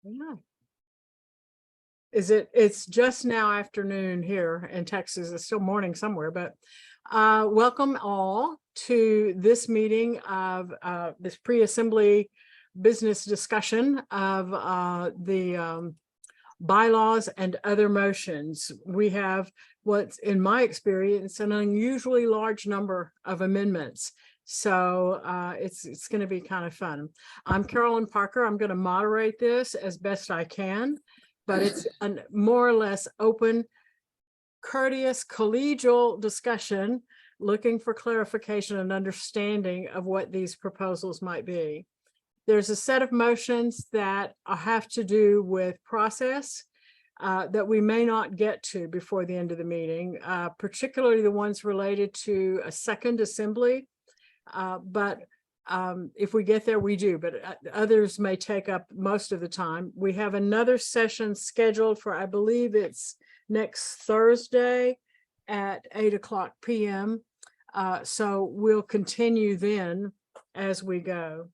Yeah. It's just now afternoon here in Texas. It's still morning somewhere, but welcome all to this meeting of this pre-assembly business discussion of the bylaws and other motions. We have what's, in my experience, an unusually large number of amendments. So it's going to be kind of fun. I'm Carolyn Parker. I'm going to moderate this as best I can, but it's a more or less open, courteous, collegial discussion looking for clarification and understanding of what these proposals might be. There's a set of motions that have to do with process that we may not get to before the end of the meeting, particularly the ones related to a second assembly. But if we get there, we do, but others may take up most of the time. We have another session scheduled for, I believe it's next Thursday at 8:00 p.m. So we'll continue then as we go.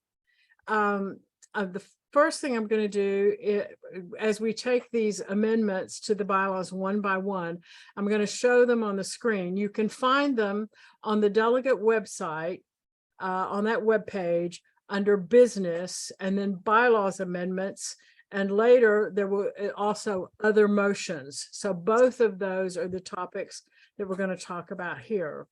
The first thing I'm going to do as we take these amendments to the bylaws one by one, I'm going to show them on the screen. You can find them on the delegate website, on that web page under business and then bylaws amendments. And later there will also other motions. So both of those are the topics that we're going to talk about here.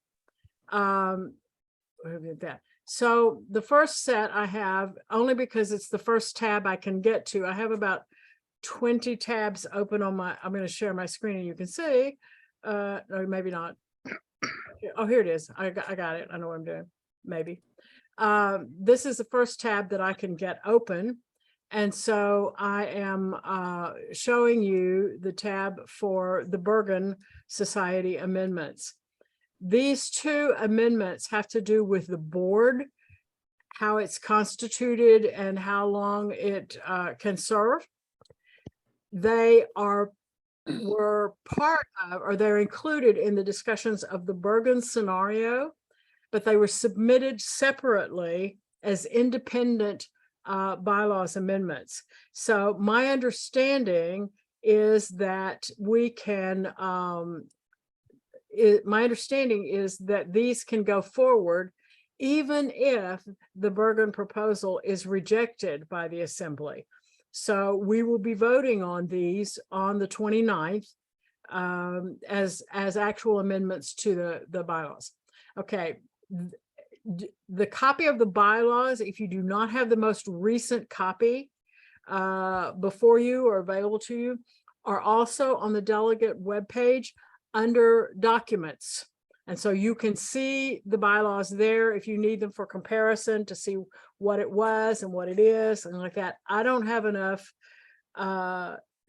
So the first set I have, only because it's the first tab I can get to, I have about 20 tabs open on my, I'm going to share my screen and you can see, or maybe not. Oh, here it is. I got it. I know what I'm doing. Maybe. This is the first tab that I can get open. And so I am showing you the tab for the Bergen Society amendments. These two amendments have to do with the board, how it's constituted and how long it can serve. They were part of, or they're included in the discussions of the Bergen scenario, but they were submitted separately as independent bylaws amendments. So my understanding is that we can, my understanding is that these can go forward even if the Bergen proposal is rejected by the Assembly. So we will be voting on these on the 29th as actual amendments to the bylaws. Okay. The copy of the bylaws, if you do not have the most recent copy before you or available to you, are also on the delegate webpage under documents. And so you can see the bylaws there if you need them for comparison to see what it was and what it is and like that. I don't have enough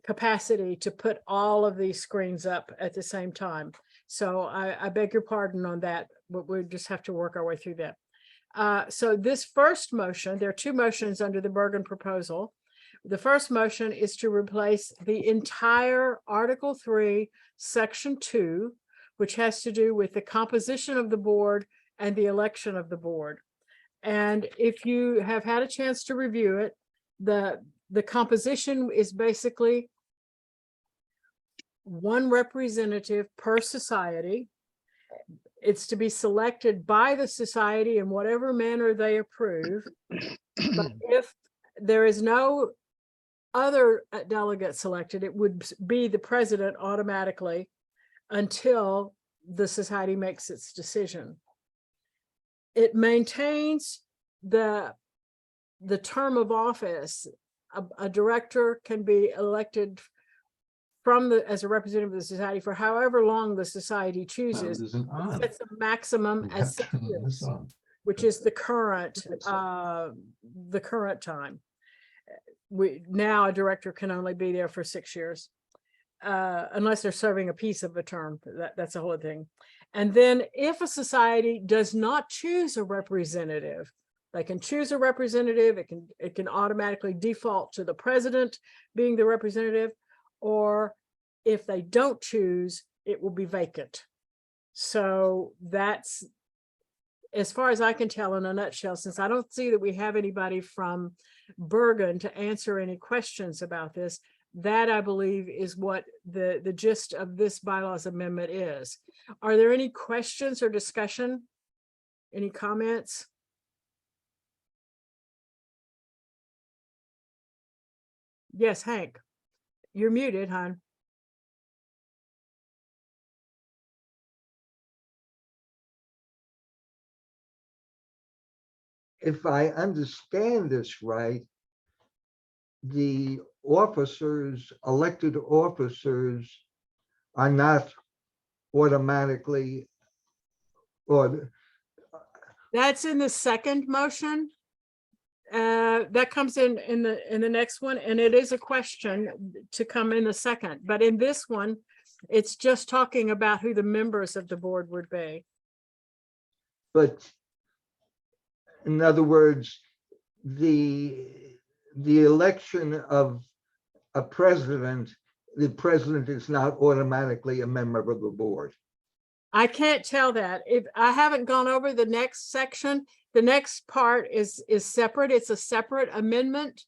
capacity to put all of these screens up at the same time. So I beg your pardon on that, but we just have to work our way through that. So this first motion, there are two motions under the Bergen proposal. The first motion is to replace the entire Article 3, Section 2, which has to do with the composition of the board and the election of the board. And if you have had a chance to review it, the composition is basically one representative per society. It's to be selected by the society in whatever manner they approve. But if there is no other delegate selected, it would be the president automatically until the society makes its decision. It maintains the term of office. A director can be elected as a representative of the society for however long the society chooses. It sets a maximum as 6 years, which is the current time. Now a director can only be there for 6 years, unless they're serving a piece of a term. That's the whole thing. And then if a society does not choose a representative, they can choose a representative. It can automatically default to the president being the representative, or if they don't choose, it will be vacant. So that's as far as I can tell in a nutshell, since I don't see that we have anybody from Bergen to answer any questions about this, that I believe is what the gist of this bylaws amendment is. Are there any questions or discussion? Any comments? Yes, Hank, you're muted, hon. If I understand this right, the officers, elected officers, are not automatically, or That's in the second motion. That comes in the next one, and it is a question to come in the second. But in this one, it's just talking about who the members of the board would be. but in other words, the election of a president, the president is not automatically a member of the board. I can't tell that. If I haven't gone over the next section, the next part is separate. It's a separate amendment.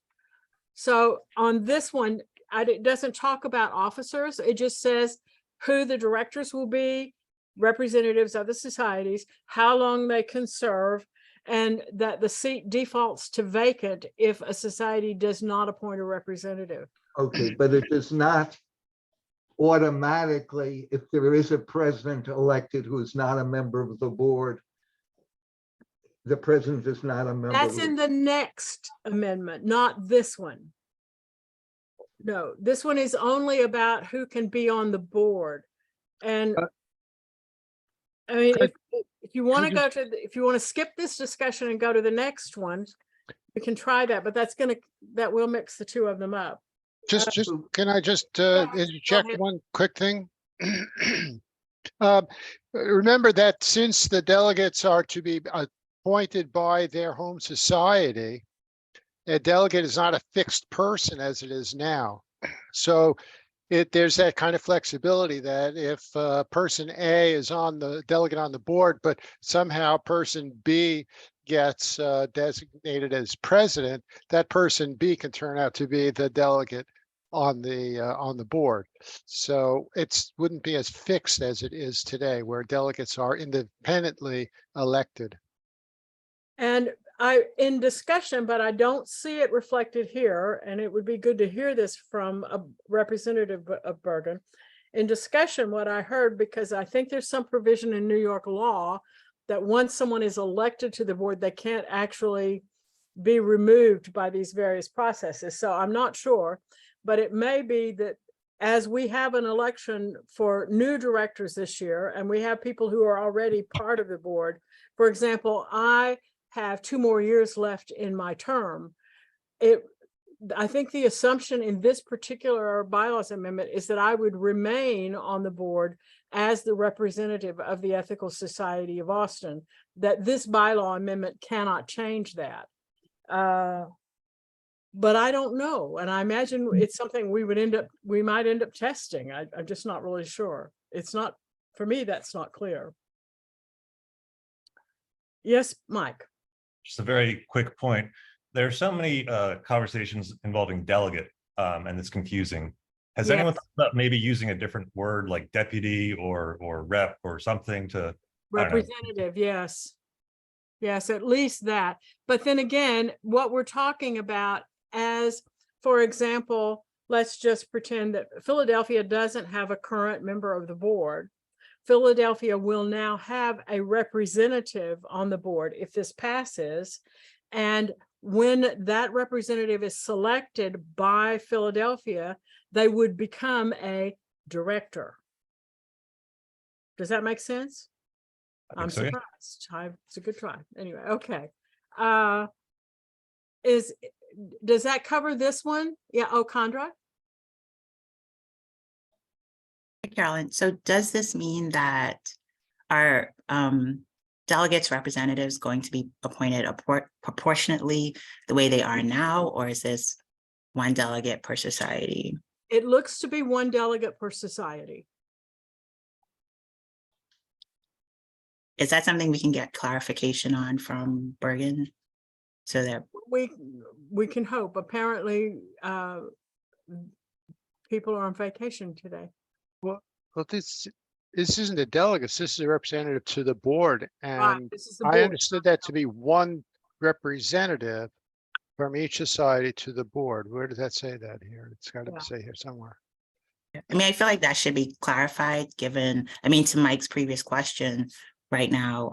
So on this one, it doesn't talk about officers. It just says who the directors will be, representatives of the societies, how long they can serve, and that the seat defaults to vacant if a society does not appoint a representative. Okay, but it does not automatically, if there is a president elected who is not a member of the board, the president is not a member. That's in the next amendment, not this one. No, this one is only about who can be on the board. And I mean, if you want to go to, if you want to skip this discussion and go to the next one, we can try that, but that will mix the two of them up. Can I just interject one quick thing? Remember that since the delegates are to be appointed by their home society, a delegate is not a fixed person as it is now. So there's that kind of flexibility that if person A is on the delegate on the board, but somehow person B gets designated as president, that person B can turn out to be the delegate on the board. So it wouldn't be as fixed as it is today, where delegates are independently elected. And in discussion, but I don't see it reflected here, and it would be good to hear this from a representative of Bergen. In discussion, what I heard, because I think there's some provision in New York law that once someone is elected to the board, they can't actually be removed by these various processes. So I'm not sure, but it may be that as we have an election for new directors this year, and we have people who are already part of the board, for example, I have 2 more years left in my term. I think the assumption in this particular bylaws amendment is that I would remain on the board as the representative of the Ethical Society of Austin, that this bylaw amendment cannot change that. But I don't know. And I imagine it's something we might end up testing. I'm just not really sure. It's not, for me, that's not clear. Yes, Mike. Just a very quick point. There are so many conversations involving delegate, and it's confusing. Has anyone thought about maybe using a different word like deputy or rep or something to representative? Yes. Yes, at least that. But then again, what we're talking about as, for example, let's just pretend that Philadelphia doesn't have a current member of the board. Philadelphia will now have a representative on the board if this passes. And when that representative is selected by Philadelphia, they would become a director. Does that make sense? I'm so, surprised. Yeah. It's a good try. Anyway, okay. Does that cover this one? Yeah. Oh, Condra? Carolyn, so does this mean that our delegates representatives going to be appointed proportionately the way they are now, or is this one delegate per society? It looks to be one delegate per society. is that something we can get clarification on from Bergen? So that, We can hope. Apparently, people are on vacation today. Well, this isn't a delegate, this is a representative to the board, Right, and this is the I board. understood that to be one representative from each society to the board. Where does that say that here? It's got to Yeah. say here somewhere. I mean, I feel like that should be clarified, given, I mean, to Mike's previous question right now,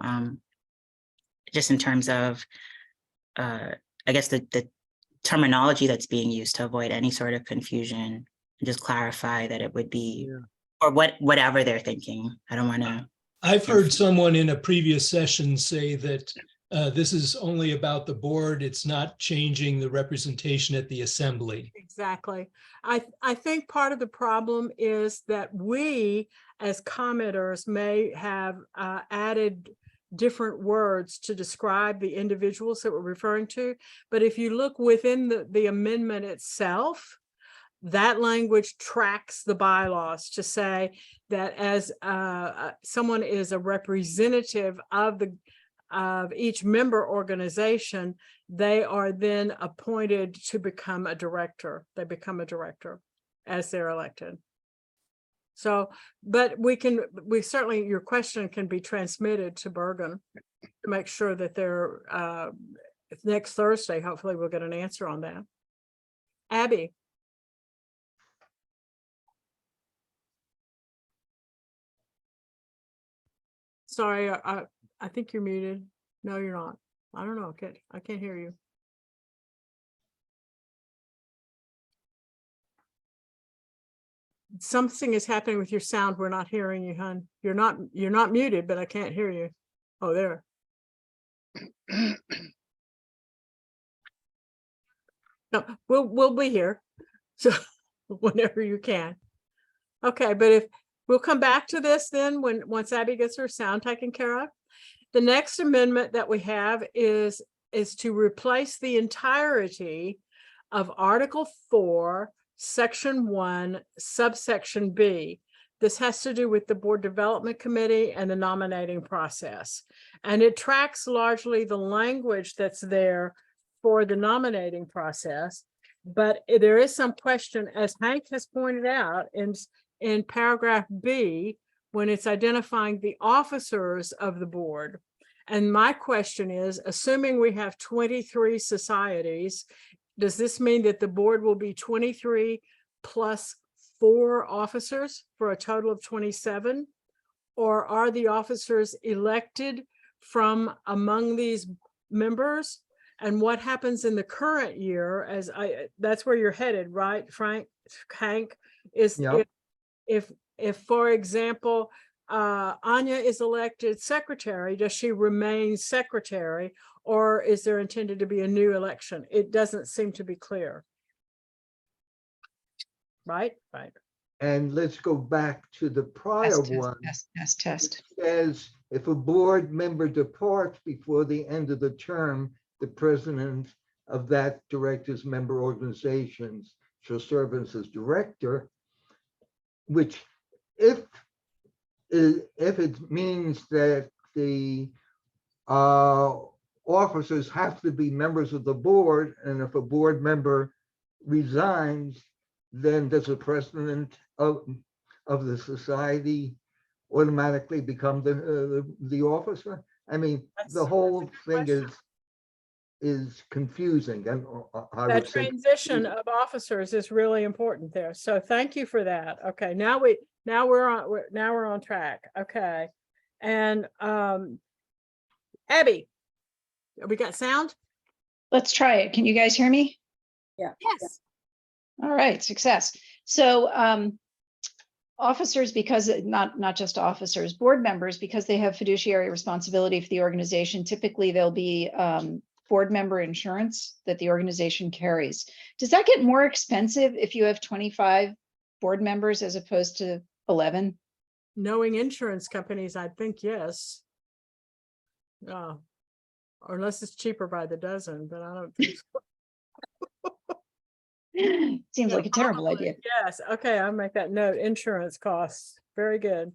just in terms of, I guess the terminology that's being used to avoid any sort of confusion, just clarify that it would be, Yeah. or whatever they're thinking. I don't want to. I've heard someone in a previous session say that this is only about the board. It's not changing the representation at the assembly. Exactly. I think part of the problem is that we, as commenters, may have added different words to describe the individuals that we're referring to. But if you look within the amendment itself, that language tracks the bylaws to say that as someone is a representative of each member organization, they are then appointed to become a director. They become a director as they're elected. So, but we certainly, your question can be transmitted to Bergen to make sure that they're next Thursday, hopefully we'll get an answer on that. Abby. Sorry, I think you're muted. No, you're not. I don't know. I can't hear you. Something is happening with your sound. We're not hearing you, hon. You're not muted, but I can't hear you. Oh, there. No, we'll be here. So whenever you can. Okay, but if we'll come back to this then once Abby gets her sound taken care of. The next amendment that we have is to replace the entirety of Article 4, Section 1, subsection B. This has to do with the Board Development Committee and the nominating process. And it tracks largely the language that's there for the nominating process. But there is some question, as Hank has pointed out in paragraph B, when it's identifying the officers of the board. And my question is, assuming we have 23 societies, does this mean that the board will be 23 plus 4 officers for a total of 27? Or are the officers elected from among these members? And what happens in the current year, that's where you're headed, right, Hank? Is Yep. if for example, Anya is elected secretary, does she remain secretary, or is there intended to be a new election? It doesn't seem to be clear. Right. And let's go back to the prior one. Test. It says if a board member departs before the end of the term, the president of that director's member organizations shall serve as his director, which if it means that the officers have to be members of the board, and if a board member resigns, then does the president of the society automatically become the officer? I mean, the whole thing is confusing, and I That would say transition of officers is really important there. So thank you for that. Okay, now we're on track. Okay. And Abby, we got sound? Let's try it. Can you guys hear me? Yes. All right, success. So officers, because not just officers, board members, because they have fiduciary responsibility for the organization, typically there'll be board member insurance that the organization carries. Does that get more expensive if you have 25 board members as opposed to 11? Knowing insurance companies, I think yes. Or unless it's cheaper by the dozen, but I don't think so. Seems Yeah, like a terrible probably. idea. Yes. Okay. I'll make that note. Insurance costs. Very good.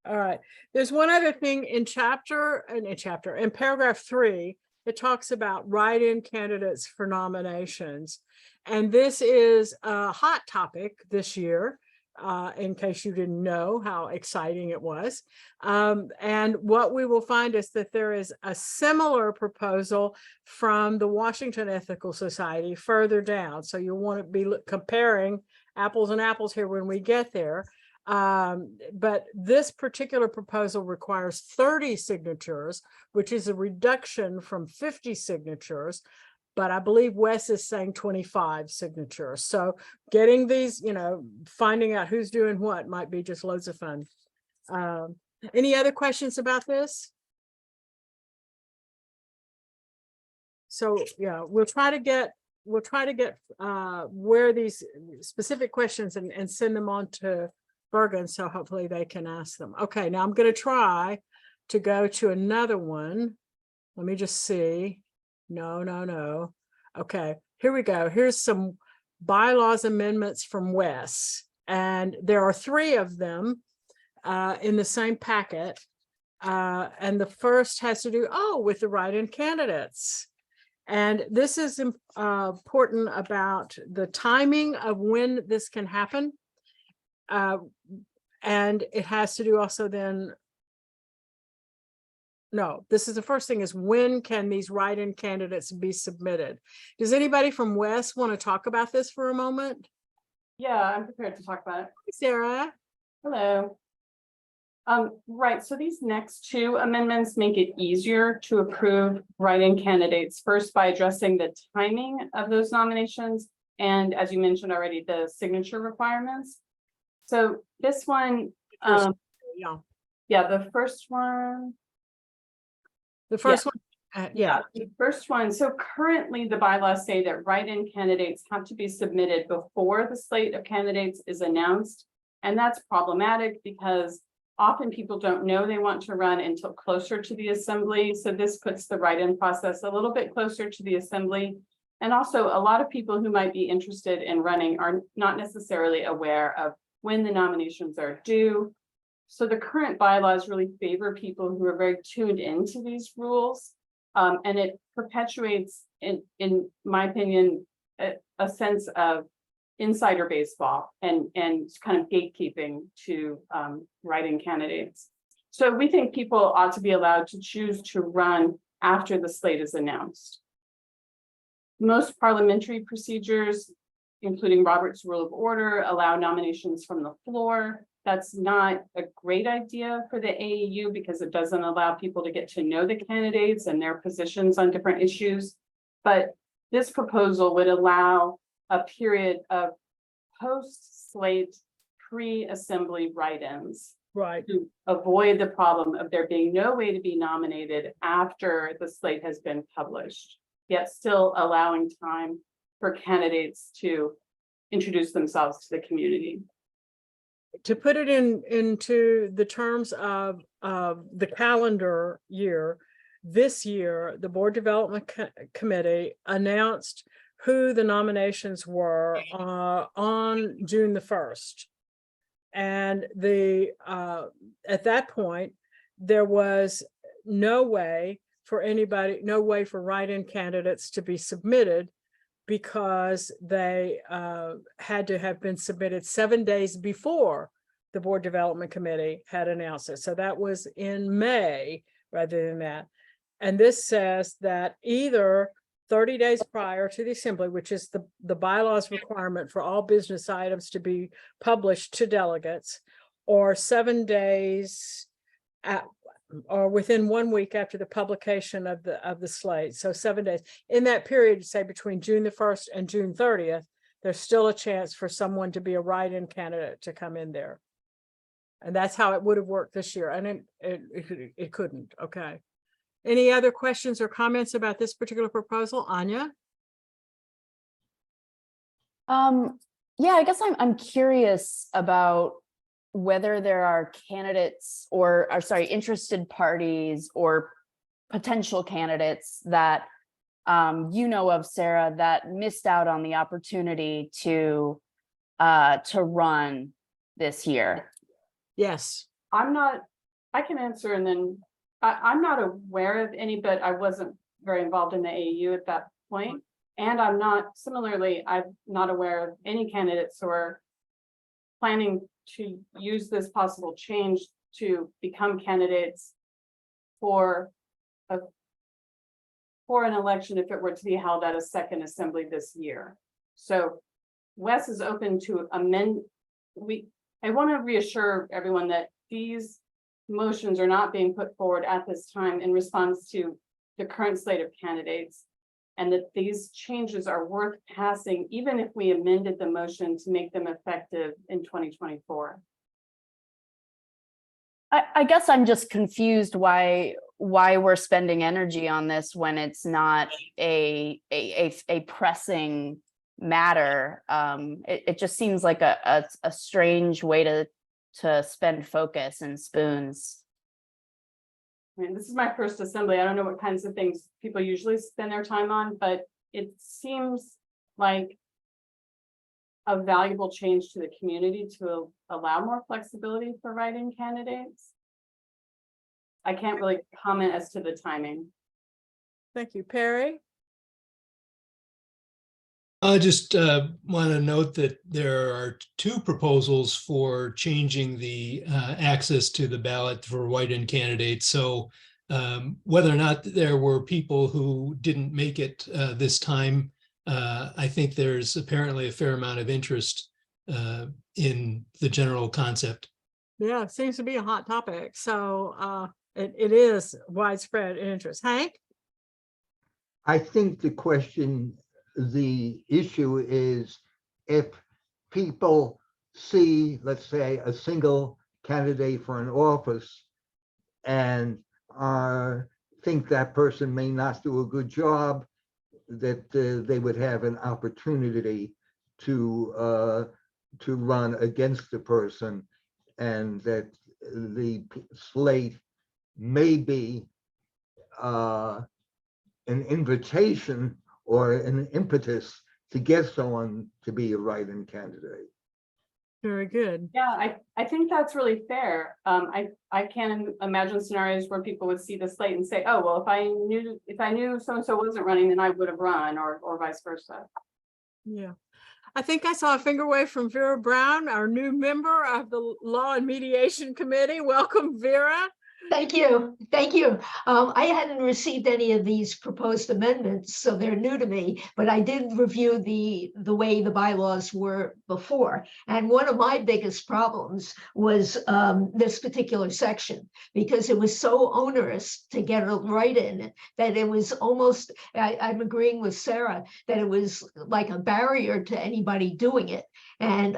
All right. There's one other thing in paragraph 3, it talks about write-in candidates for nominations. And this is a hot topic this year, in case you didn't know how exciting it was. And what we will find is that there is a similar proposal from the Washington Ethical Society further down. So you'll want to be comparing apples and apples here when we get there. But this particular proposal requires 30 signatures, which is a reduction from 50 signatures. But I believe Wes is saying 25 signatures. So getting these, finding out who's doing what might be just loads of fun. Any other questions about this? So yeah, we'll try to get where these specific questions and send them on to Bergen, so hopefully they can ask them. Okay, now I'm going to try to go to another one. Let me just see. No. Okay, here we go. Here's some bylaws amendments from Wes, and there are 3 of them in the same packet. And the first has to do with the write-in candidates. And this is important about the timing of when this can happen. And it has to do also then, this is the first thing, is when can these write-in candidates be submitted? Does anybody from Wes want to talk about this for a moment? Yeah, I'm prepared to talk about it. Sarah? Hello. Right, so these next 2 amendments make it easier to approve write-in candidates, first by addressing the timing of those nominations, and as you mentioned already, the signature requirements. So this one, Yeah. the first one. The first one, The first one. So currently the bylaws say that write-in candidates have to be submitted before the slate of candidates is announced. And that's problematic because often people don't know they want to run until closer to the assembly. So this puts the write-in process a little bit closer to the assembly. And also a lot of people who might be interested in running are not necessarily aware of when the nominations are due. So the current bylaws really favor people who are very tuned into these rules. And it perpetuates, in my opinion, a sense of insider baseball and kind of gatekeeping to write-in candidates. So we think people ought to be allowed to choose to run after the slate is announced. Most parliamentary procedures, including Robert's Rule of Order, allow nominations from the floor. That's not a great idea for the AEU because it doesn't allow people to get to know the candidates and their positions on different issues. But this proposal would allow a period of post-slate, pre-assembly write-ins. right. To avoid the problem of there being no way to be nominated after the slate has been published, yet still allowing time for candidates to introduce themselves to the community. To put it into the terms of the calendar year, this year, the Board Development Committee announced who the nominations were on June the 1st. And at that point, there was no way for write-in candidates to be submitted because they had to have been submitted 7 days before the Board Development Committee had announced it. So that was in May rather than that. And this says that either 30 days prior to the assembly, which is the bylaws requirement for all business items to be published to delegates, or 7 days or within 1 week after the publication of the slate. So 7 days. In that period, say between June the 1st and June 30th, there's still a chance for someone to be a write-in candidate to come in there. And that's how it would have worked this year. And it couldn't. Okay. Any other questions or comments about this particular proposal? Anya? Yeah, I guess I'm curious about whether there are candidates or interested parties or potential candidates that you know of, Sarah, that missed out on the opportunity to run this year. Yes. I'm not I can answer, and then I'm not aware of any, but I wasn't very involved in the AU at that point. And I'm not aware of any candidates who are planning to use this possible change to become candidates for an election if it were to be held at a second assembly this year. So Wes is open to amend. I want to reassure everyone that these motions are not being put forward at this time in response to the current slate of candidates, and that these changes are worth passing even if we amended the motion to make them effective in 2024. I guess I'm just confused why we're spending energy on this when it's not a pressing matter. It just seems like a strange way to spend focus and spoons. I mean, this is my first assembly. I don't know what kinds of things people usually spend their time on, but it seems like a valuable change to the community to allow more flexibility for write-in candidates. I can't really comment as to the timing. Thank you, Perry. I just want to note that there are two proposals for changing the access to the ballot for write-in candidates. So whether or not there were people who didn't make it this time, I think there's apparently a fair amount of interest in the general concept. Yeah, it seems to be a hot topic. So it is widespread interest. Hank? I think the issue is if people see, let's say, a single candidate for an office and think that person may not do a good job, that they would have an opportunity to run against the person, and that the slate may be an invitation or an impetus to get someone to be a write-in candidate. Very good. Yeah, I think that's really fair. I can imagine scenarios where people would see the slate and say, oh, well, if I knew so-and-so wasn't running, then I would have run, or vice versa. Yeah. I think I saw a finger wave from Vera Brown, our new member of the Law and Mediation Committee. Welcome, Vera. Thank you. Thank you. I hadn't received any of these proposed amendments, so they're new to me, but I did review the way the bylaws were before. And one of my biggest problems was this particular section, because it was so onerous to get a write-in that it was almost, I'm agreeing with Sarah, that it was like a barrier to anybody doing it. And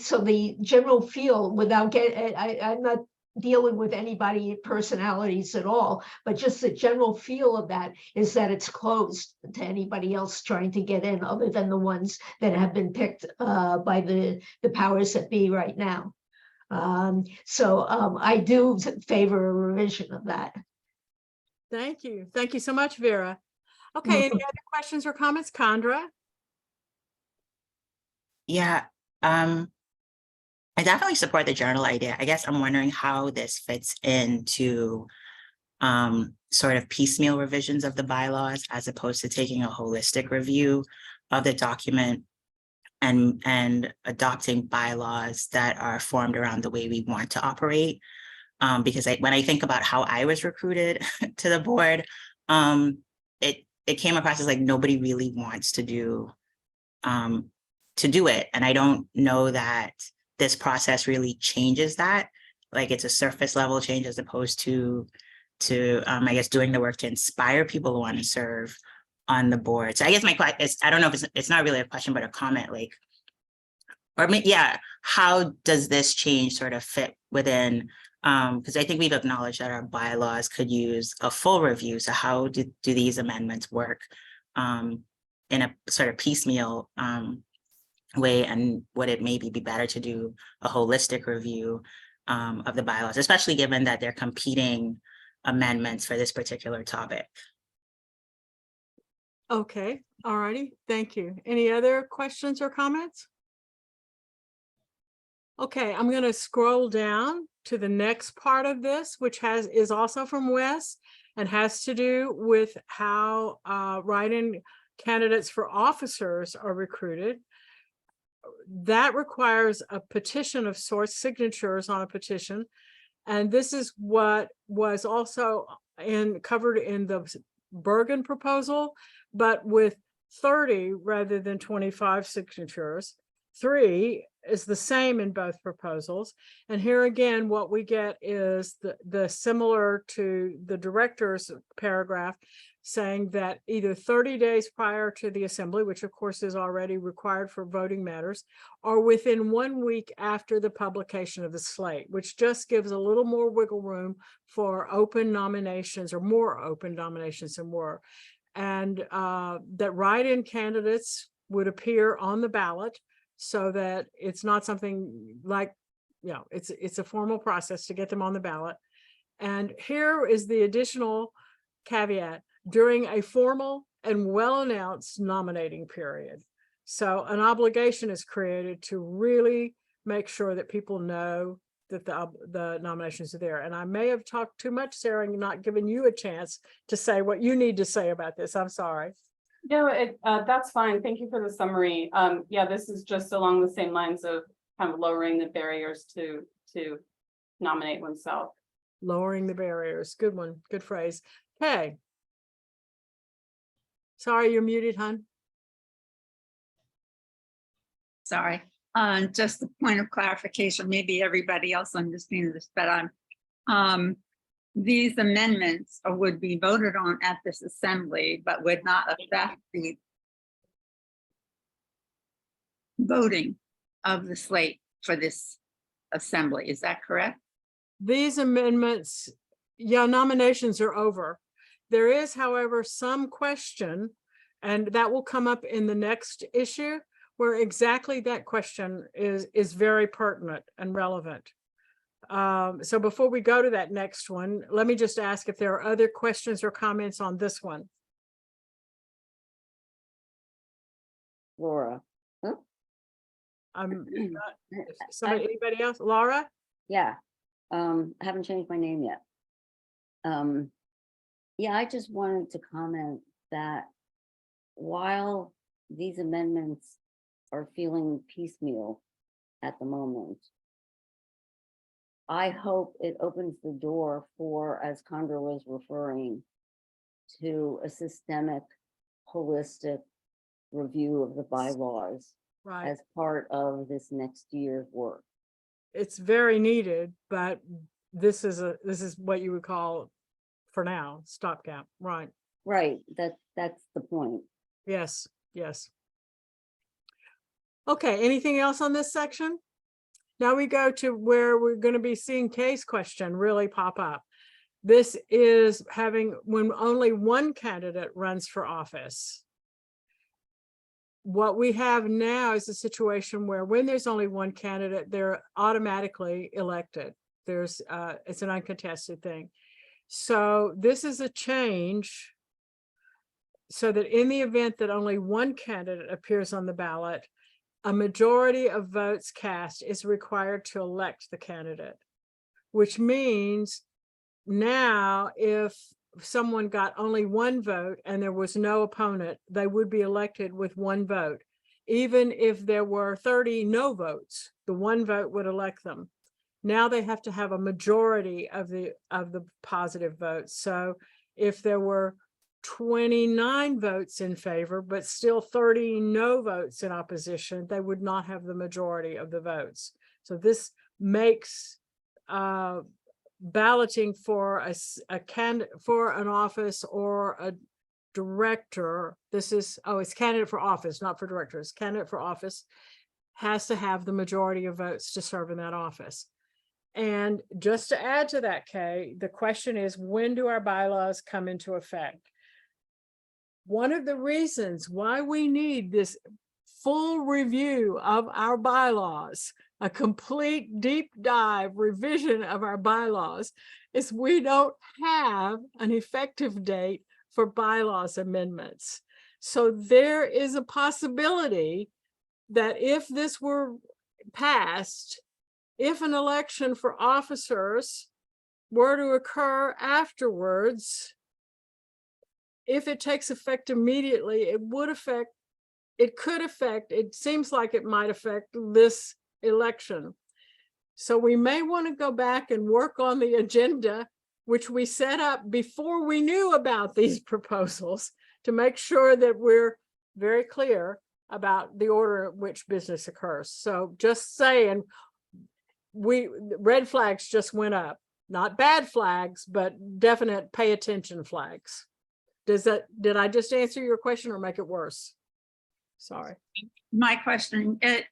so the general feel, without getting, I'm not dealing with anybody personalities at all, but just the general feel of that is that it's closed to anybody else trying to get in, other than the ones that have been picked by the powers that be right now. So I do favor a revision of that. Thank you. Thank you so much, Vera. Okay, any other questions or comments? Condra? Yeah, I definitely support the journal idea. I guess I'm wondering how this fits into sort of piecemeal revisions of the bylaws, as opposed to taking a holistic review of the document and adopting bylaws that are formed around the way we want to operate. Because when I think about how I was recruited to the board, it came across as like nobody really wants to do it. And I don't know that this process really changes that. Like it's a surface level change as opposed to I guess doing the work to inspire people who want to serve on the board. So I guess my question is, I don't know if it's not really a question, but a comment, like, or yeah, how does this change sort of fit within, because I think we've acknowledged that our bylaws could use a full review. So how do these amendments work in a sort of piecemeal way, and would it maybe be better to do a holistic review of the bylaws, especially given that they're competing amendments for this particular topic? Okay, all righty, thank you. Any other questions or comments? Okay, I'm going to scroll down to the next part of this, which is also from Wes and has to do with how write-in candidates for officers are recruited. That requires a petition of sorts, signatures on a petition. And this is what was also covered in the Bergen proposal, but with 30 rather than 25 signatures. 3 is the same in both proposals. And here again, what we get is the similar to the director's paragraph, saying that either 30 days prior to the assembly, which of course is already required for voting matters, or within 1 week after the publication of the slate, which just gives a little more wiggle room for open nominations, or more open nominations and more. And that write-in candidates would appear on the ballot, so that it's not something like, it's a formal process to get them on the ballot. And here is the additional caveat: during a formal and well-announced nominating period. So an obligation is created to really make sure that people know that the nominations are there. And I may have talked too much, Sarah, and not given you a chance to say what you need to say about this. I'm sorry. No, that's fine. Thank you for the summary. Yeah, this is just along the same lines of kind of lowering the barriers to nominate oneself. Lowering the barriers. Good one. Good phrase. Okay. Sorry, you're muted, hon. Sorry, just a point of clarification, maybe everybody else understands this, but these amendments would be voted on at this assembly, but would not affect the voting of the slate for this assembly. Is that correct? These amendments, yeah, nominations are over. There is, however, some question, and that will come up in the next issue, where exactly that question is very pertinent and relevant. So before we go to that next one, let me just ask if there are other questions or comments on this one. Laura. Anybody else? Laura? Yeah, I haven't changed my name yet. Yeah, I just wanted to comment that while these amendments are feeling piecemeal at the moment, I hope it opens the door for, as Condra was referring to, a systemic, holistic review of the bylaws Right. as part of this next year's work. It's very needed, but this is what you would call, for now, stopgap. Right. Right, that's the point. Yes, yes. Okay, anything else on this section? Now we go to where we're going to be seeing case question really pop up. This is when only one candidate runs for office. What we have now is a situation where when there's only one candidate, they're automatically elected. It's an uncontested thing. So this is a change so that in the event that only one candidate appears on the ballot, a majority of votes cast is required to elect the candidate, which means now if someone got only one vote and there was no opponent, they would be elected with one vote. Even if there were 30 no votes, the one vote would elect them. Now they have to have a majority of the positive votes. So if there were 29 votes in favor, but still 30 no votes in opposition, they would not have the majority of the votes. So this makes balloting for for an office or a director. It's candidate for office, not for directors. Candidate for office has to have the majority of votes to serve in that office. And just to add to that, Kay, the question is, when do our bylaws come into effect? One of the reasons why we need this full review of our bylaws, a complete deep dive revision of our bylaws, is we don't have an effective date for bylaws amendments. So there is a possibility that if this were passed if an election for officers were to occur afterwards, if it takes effect immediately, it seems like it might affect this election. So we may want to go back and work on the agenda, which we set up before we knew about these proposals, to make sure that we're very clear about the order at which business occurs. So just saying, red flags just went up, not bad flags, but definite pay attention flags. Did I just answer your question or make it worse? Sorry. My question, it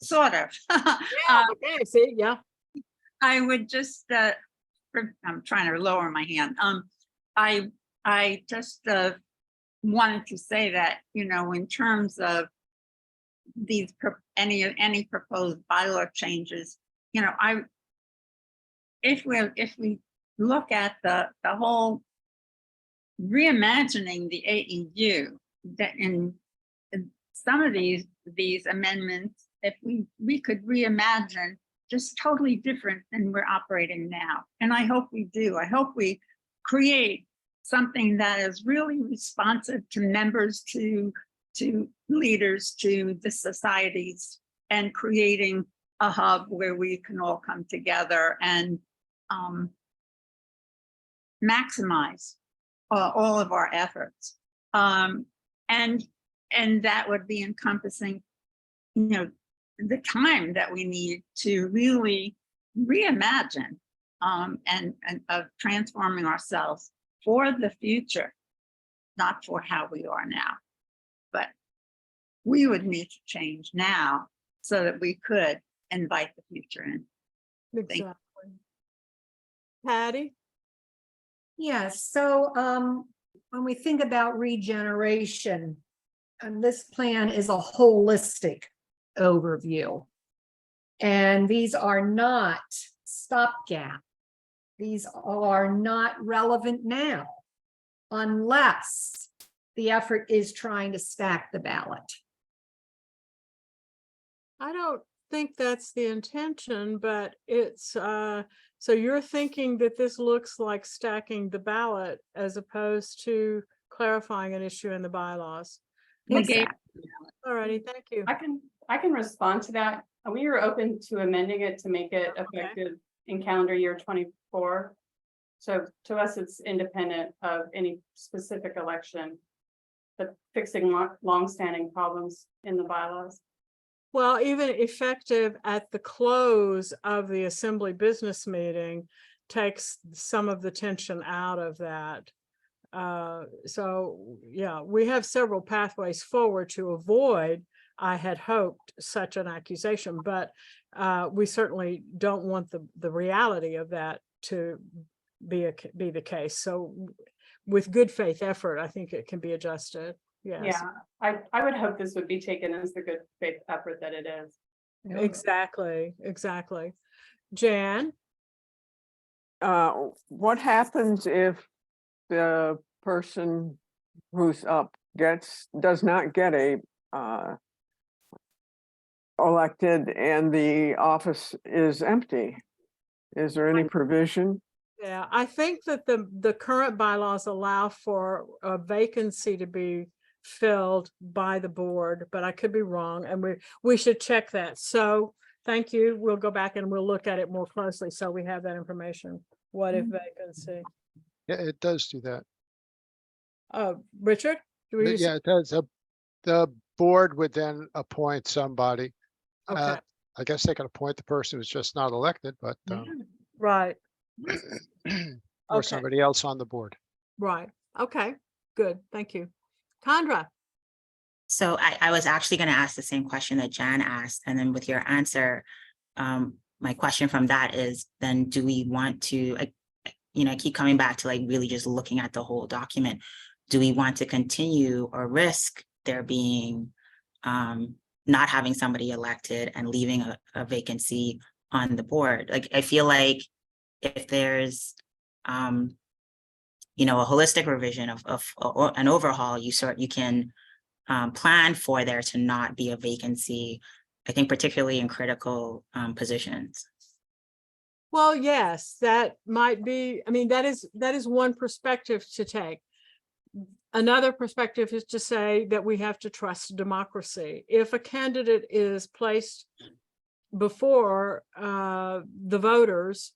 sort of. Okay, see, yeah. I would just, I'm trying to lower my hand. I just wanted to say that, in terms of these, any proposed bylaw changes, if we look at the whole reimagining the AEU, that in some of these amendments, if we could reimagine just totally different than we're operating now. And I hope we do. I hope we create something that is really responsive to members, to leaders, to the societies, and creating a hub where we can all come together and maximize all of our efforts. And that would be encompassing, the time that we need to really reimagine and of transforming ourselves for the future, not for how we are now. But we would need to change now so that we could invite the future in. Exactly. Patty? Yes, so when we think about regeneration, and this plan is a holistic overview. And these are not stopgap. These are not relevant now, unless the effort is trying to stack the ballot. I don't think that's the intention, but it's, so you're thinking that this looks like stacking the ballot as opposed to clarifying an issue in the bylaws. Exactly. All righty, thank you. I can respond to that. We are open to amending it to make it effective in calendar year 24. So to us, it's independent of any specific election, but fixing longstanding problems in the bylaws. Well, even effective at the close of the assembly business meeting takes some of the tension out of that. So yeah, we have several pathways forward to avoid, I had hoped, such an accusation, but we certainly don't want the reality of that to be the case. So with good faith effort, I think it can be adjusted. Yes. Yeah, I would hope this would be taken as the good faith effort that it is. Exactly. Jan? What happens if the person who's up does not get a elected and the office is empty? Is there any provision? Yeah, I think that the current bylaws allow for a vacancy to be filled by the board, but I could be wrong, and we should check that. So thank you. We'll go back and we'll look at it more closely so we have that information. What if vacancy? Yeah, it does do that. Richard? Yeah, it does. The board would then appoint somebody. Okay. I guess they can appoint the person who's just not elected, but Right. or Okay. somebody else on the board. Right. Okay, good. Thank you. Condra? So I was actually going to ask the same question that Jan asked, and then with your answer, my question from that is, then do we want to, I keep coming back to like really just looking at the whole document. Do we want to continue or risk there being not having somebody elected and leaving a vacancy on the board? Like, I feel like if there's a holistic revision of an overhaul, you can plan for there to not be a vacancy I think particularly in critical positions. Well, yes, that might be, I mean, that is one perspective to take. Another perspective is to say that we have to trust democracy. If a candidate is placed before the voters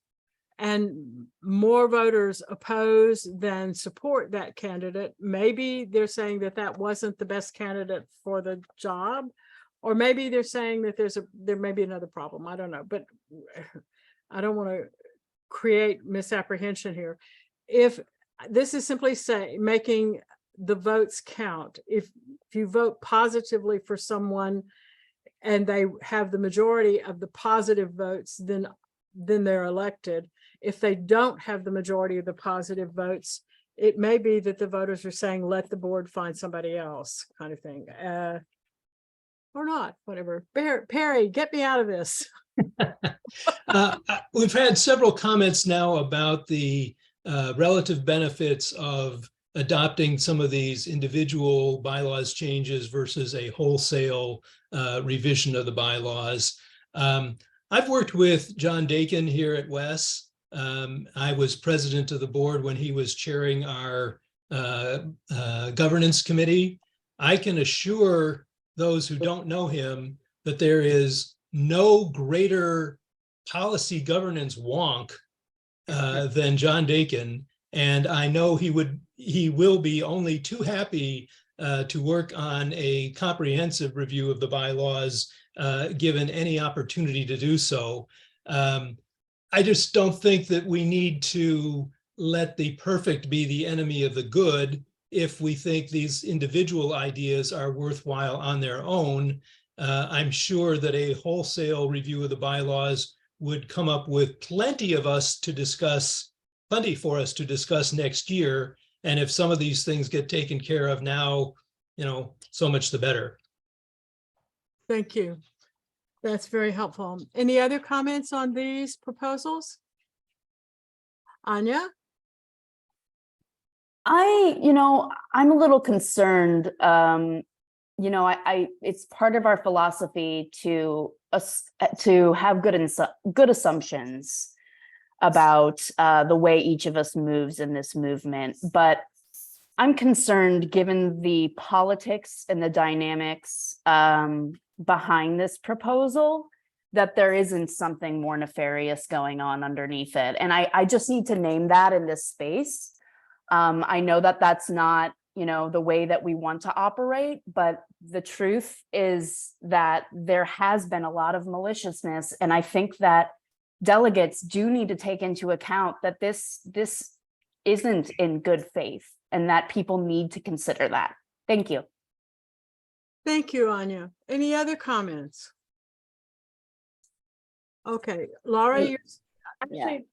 and more voters oppose than support that candidate, maybe they're saying that that wasn't the best candidate for the job, or maybe they're saying that there may be another problem. I don't know, but I don't want to create misapprehension here. If this is simply making the votes count, if you vote positively for someone and they have the majority of the positive votes, then they're elected. If they don't have the majority of the positive votes, it may be that the voters are saying, let the board find somebody else, kind of thing. Or not, whatever. Perry, get me out of this. We've had several comments now about the relative benefits of adopting some of these individual bylaws changes versus a wholesale revision of the bylaws. I've worked with John Dakin here at WES. I was president of the board when he was chairing our governance committee. I can assure those who don't know him that there is no greater policy governance wonk than John Dakin, and I know he will be only too happy to work on a comprehensive review of the bylaws given any opportunity to do so. I just don't think that we need to let the perfect be the enemy of the good if we think these individual ideas are worthwhile on their own. I'm sure that a wholesale review of the bylaws would come up with plenty for us to discuss next year. And if some of these things get taken care of now, so much the better. Thank you. That's very helpful. Any other comments on these proposals? Anya? I'm a little concerned. It's part of our philosophy to have good assumptions about the way each of us moves in this movement. But I'm concerned, given the politics and the dynamics behind this proposal, that there isn't something more nefarious going on underneath it. And I just need to name that in this space. I know that that's not, the way that we want to operate, but the truth is that there has been a lot of maliciousness. And I think that delegates do need to take into account that this isn't in good faith and that people need to consider that. Thank you. Thank you, Anya. Any other comments? Okay, Laura, Hey, Actually,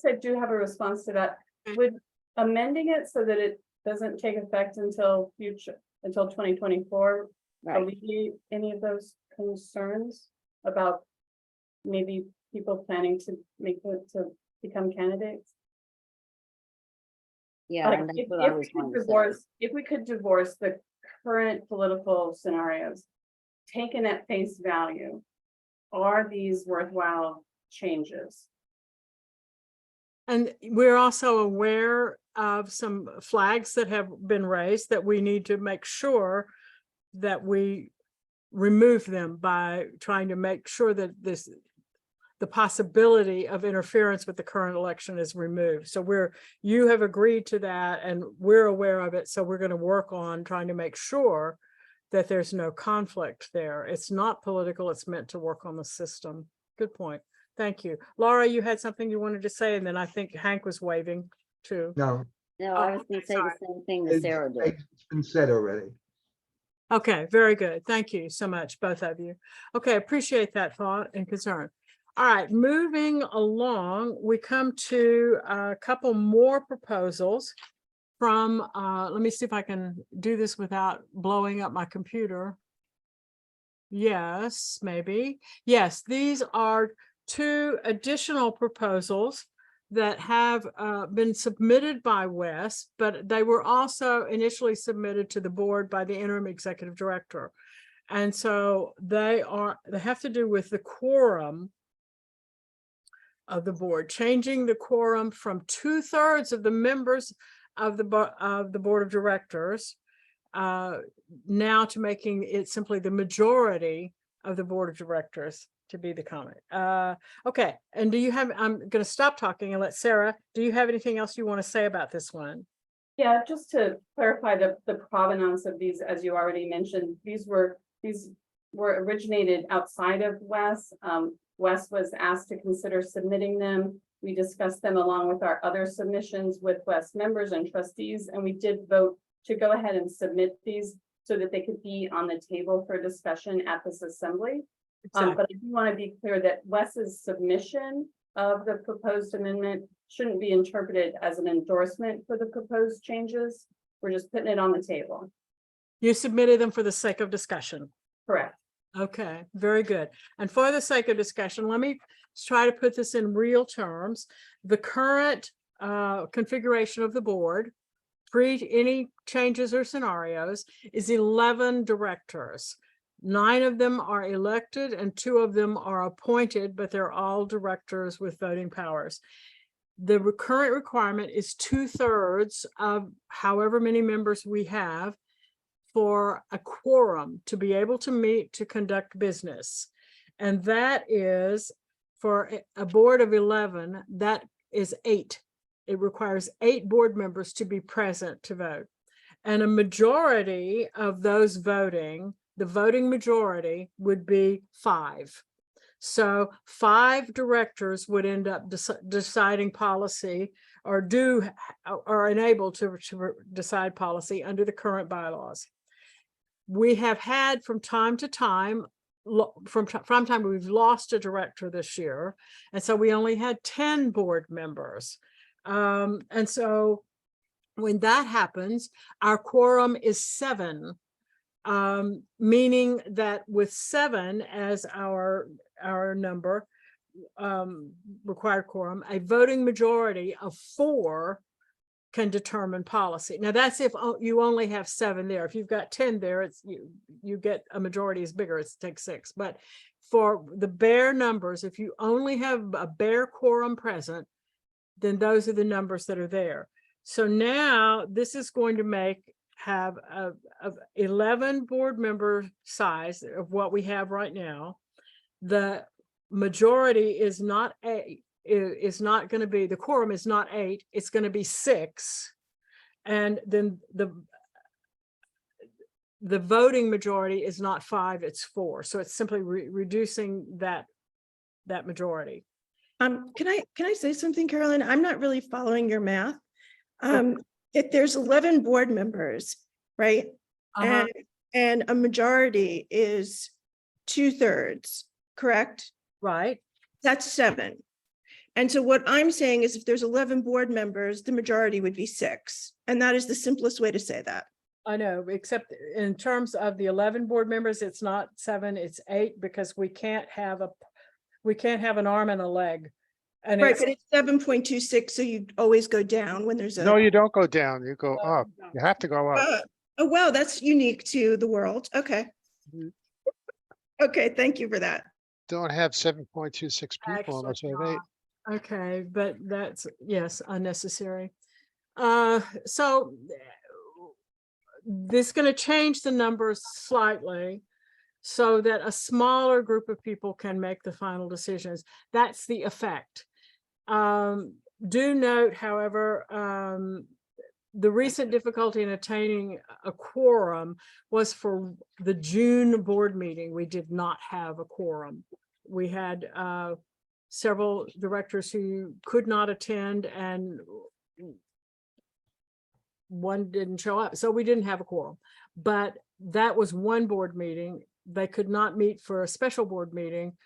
I do have a response to that. Would amending it so that it doesn't take effect until 2024 alleviate any of those concerns about maybe people planning to become candidates? Yeah, Like, and that's if what I we was could going to say. if we could divorce the current political scenarios, taken at face value, are these worthwhile changes? and we're also aware of some flags that have been raised that we need to make sure that we remove them by trying to make sure that the possibility of interference with the current election is removed. So you have agreed to that and we're aware of it. So we're going to work on trying to make sure that there's no conflict there. It's not political, it's meant to work on the system. Good point. Thank you. Laura, you had something you wanted to say, and then I think Hank was waving too. No, No, I was going to say the same thing that Sarah did. it's been said already. Okay, very good. Thank you so much, both of you. Okay, appreciate that thought and concern. All right, moving along, we come to a couple more proposals from, let me see if I can do this without blowing up my computer. Yes, maybe. Yes, these are two additional proposals that have been submitted by WES, but they were also initially submitted to the board by the interim executive director. And so they have to do with the quorum of the board, changing the quorum from 2/3 of the members of the board of directors now to making it simply the majority of the board of directors to be the comment. Okay, and do you have, I'm going to stop talking and let Sarah, do you have anything else you want to say about this one? Yeah, just to clarify the provenance of these, as you already mentioned, these were originated outside of WES. WES was asked to consider submitting them. We discussed them along with our other submissions with WES members and trustees, and we did vote to go ahead and submit these so that they could be on the table for discussion at this assembly. Exactly. But I do want to be clear that WES's submission of the proposed amendment shouldn't be interpreted as an endorsement for the proposed changes. We're just putting it on the table. You submitted them for the sake of discussion. Correct. Okay, very good. And for the sake of discussion, let me try to put this in real terms. The current configuration of the board, pre any changes or scenarios, is 11 directors. 9 of them are elected and 2 of them are appointed, but they're all directors with voting powers. The current requirement is 2/3 of however many members we have for a quorum to be able to meet to conduct business. And that is for a board of 11, that is 8. It requires 8 board members to be present to vote. And a majority of those voting, the voting majority would be 5. So 5 directors would end up deciding policy or are enabled to decide policy under the current bylaws. We have had from time to time, from time we've lost a director this year. And so we only had 10 board members. And so when that happens, our quorum is 7, meaning that with 7 as our number, required quorum, a voting majority of 4 can determine policy. Now that's if you only have 7 there. If you've got 10 there, it's you get a majority is bigger, it takes 6. But for the bare numbers, if you only have a bare quorum present, then those are the numbers that are there. So now this is going to have a 11 board member size of what we have right now. The majority is not going to be, the quorum is not 8, it's going to be 6. And then the voting majority is not 5, it's 4. So it's simply reducing that majority. Can I say something, Carolyn? I'm not really following your math. If there's 11 board members, right? And a majority is 2/3, correct? Right. That's 7. And so what I'm saying is if there's 11 board members, the majority would be 6. And that is the simplest way to say that. I know, except in terms of the 11 board members, it's not 7, it's 8, because we can't have an arm and a leg. And right, but it's 7.26, so you always go down when there's a. No, you don't go down, you go up. You have to go up. Oh, wow, that's unique to the world. Okay. Okay, thank you for that. Don't have 7.26 people unless you have 8. Okay, but that's, yes, unnecessary. So this is going to change the numbers slightly so that a smaller group of people can make the final decisions. That's the effect. Do note, however, the recent difficulty in attaining a quorum was for the June board meeting. We did not have a quorum. We had several directors who could not attend and one didn't show up. So we didn't have a quorum, but that was one board meeting. They could not meet for a special board meeting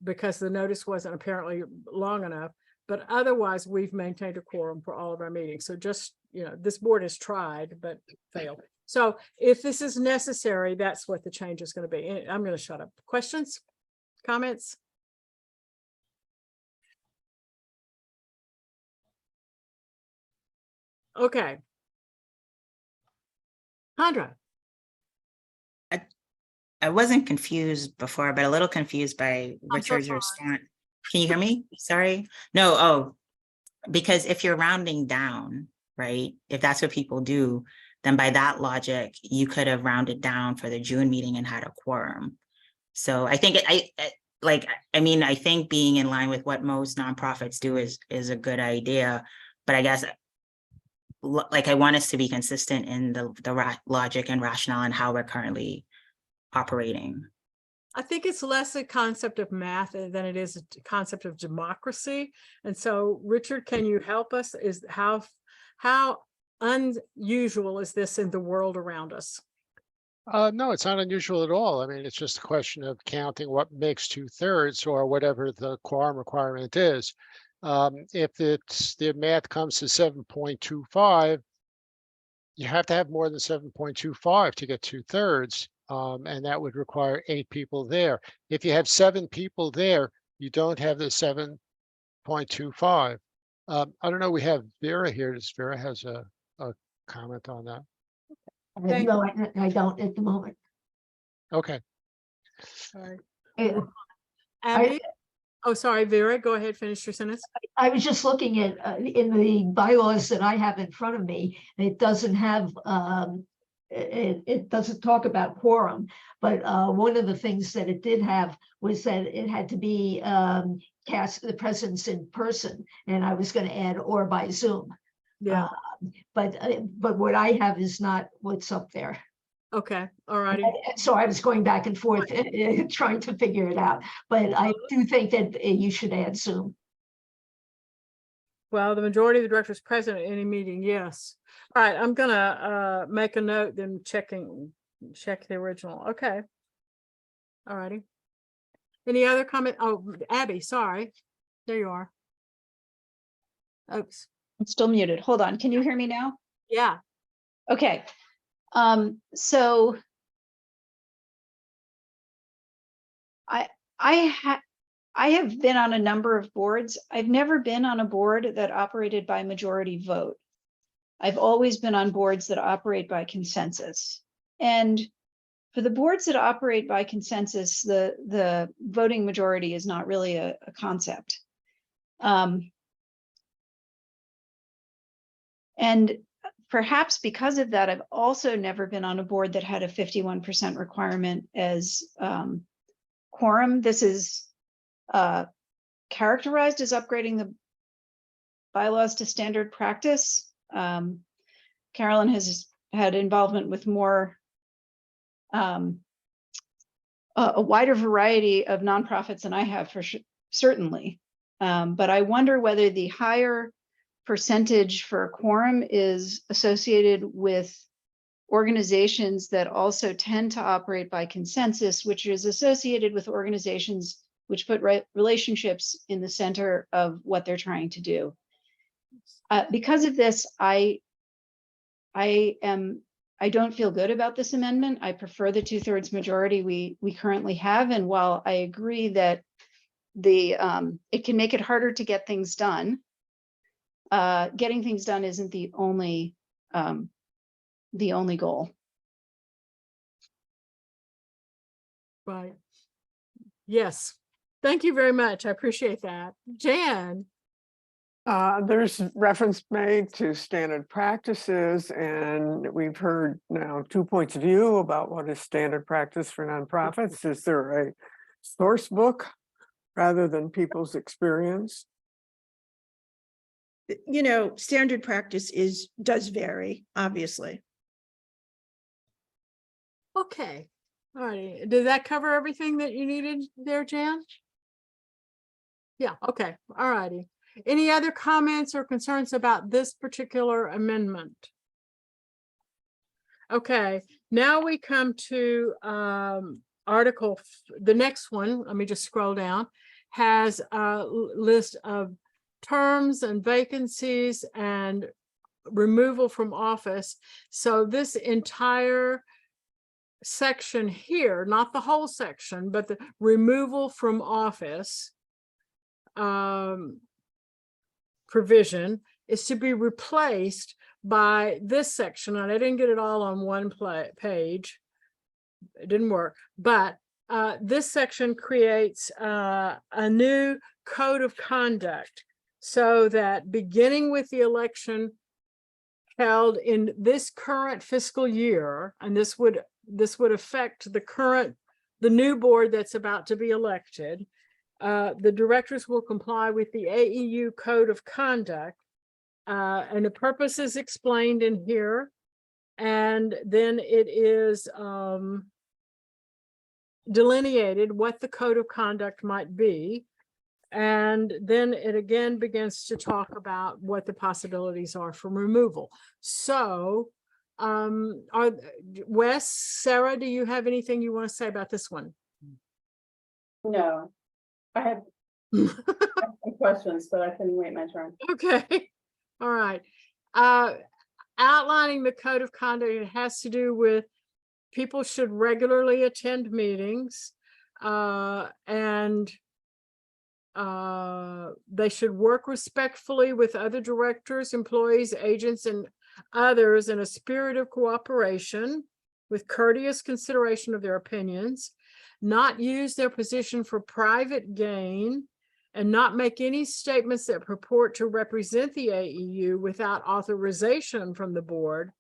because the notice wasn't apparently long enough, but otherwise we've maintained a quorum for all of our meetings. So just, you know, this board has tried, but failed. So if this is necessary, that's what the change is going to be. I'm going to shut up. Questions, comments? Okay. Andra. I wasn't confused before, but a little confused by I'm so Richard's sorry. response. Can you hear me? Sorry. No, oh, because if you're rounding down, right? If that's what people do, then by that logic, you could have rounded down for the June meeting and had a quorum. So I think I think being in line with what most nonprofits do is a good idea. But I guess like I want us to be consistent in the logic and rationale and how we're currently operating. I think it's less a concept of math than it is a concept of democracy. And so, Richard, can you help us? Is how unusual is this in the world around us? No, it's not unusual at all. I mean, it's just a question of counting what makes 2/3 or whatever the quorum requirement is. If the math comes to 7.25, you have to have more than 7.25 to get 2/3. And that would require 8 people there. If you have 7 people there, you don't have the 7.25. I don't know, we have Vera here. Does Vera has a comment on that? No, I don't at the moment. Okay. Uh, Abby? Oh, sorry, Vera, go ahead, finish your sentence. I was just looking at, in the bylaws that I have in front of me, it doesn't have, it doesn't talk about quorum, but one of the things that it did have was that it had to be cast the presence in person, and I was going to add or by Zoom. Yeah. But what I have is not what's up there. Okay, all righty. And so I was going back and forth trying to figure it out, but I do think that you should add Zoom. Well, the majority of the directors present at any meeting, yes. All right, I'm gonna make a note, then check the original. Okay. All righty. Any other comment? Oh, Abby, sorry. There you are. Oops. I'm still muted. Hold on. Can you hear me now? Yeah. Okay. So I have been on a number of boards. I've never been on a board that operated by majority vote. I've always been on boards that operate by consensus. And for the boards that operate by consensus, the voting majority is not really a concept. And perhaps because of that, I've also never been on a board that had a 51% requirement as quorum. This is characterized as upgrading the bylaws to standard practice. Carolyn has had involvement with more a wider variety of nonprofits than I have for certainly. But I wonder whether the higher percentage for a quorum is associated with organizations that also tend to operate by consensus, which is associated with organizations which put relationships in the center of what they're trying to do. Because of this, I don't feel good about this amendment. I prefer the 2/3 majority we currently have. And while I agree that it can make it harder to get things done, getting things done isn't the only goal. Right. Yes. Thank you very much. I appreciate that. Jan. There's reference made to standard practices, and we've heard now 2 points of view about what is standard practice for nonprofits. Is there a source book rather than people's experience? You know, standard practice does vary, obviously. Okay. All right. Did that cover everything that you needed there, Jan? Yeah. Okay. All righty. Any other comments or concerns about this particular amendment? Okay. Now we come to the next one. Let me just scroll down. Has a list of terms and vacancies and removal from office. So this entire section here, not the whole section, but the removal from office provision is to be replaced by this section. And I didn't get it all on one page. it didn't work, but this section creates a new code of conduct so that beginning with the election held in this current fiscal year, and this would affect the new board that's about to be elected. The directors will comply with the AEU code of conduct, and the purpose is explained in here. And then it is delineated what the code of conduct might be. And then it again begins to talk about what the possibilities are for removal. So Wes, Sarah, do you have anything you want to say about this one? No, I have some questions, but I can wait my turn. Okay. All right. Outlining the code of conduct, it has to do with people should regularly attend meetings, and they should work respectfully with other directors, employees, agents, and others in a spirit of cooperation with courteous consideration of their opinions, not use their position for private gain, and not make any statements that purport to represent the AEU without authorization from the board,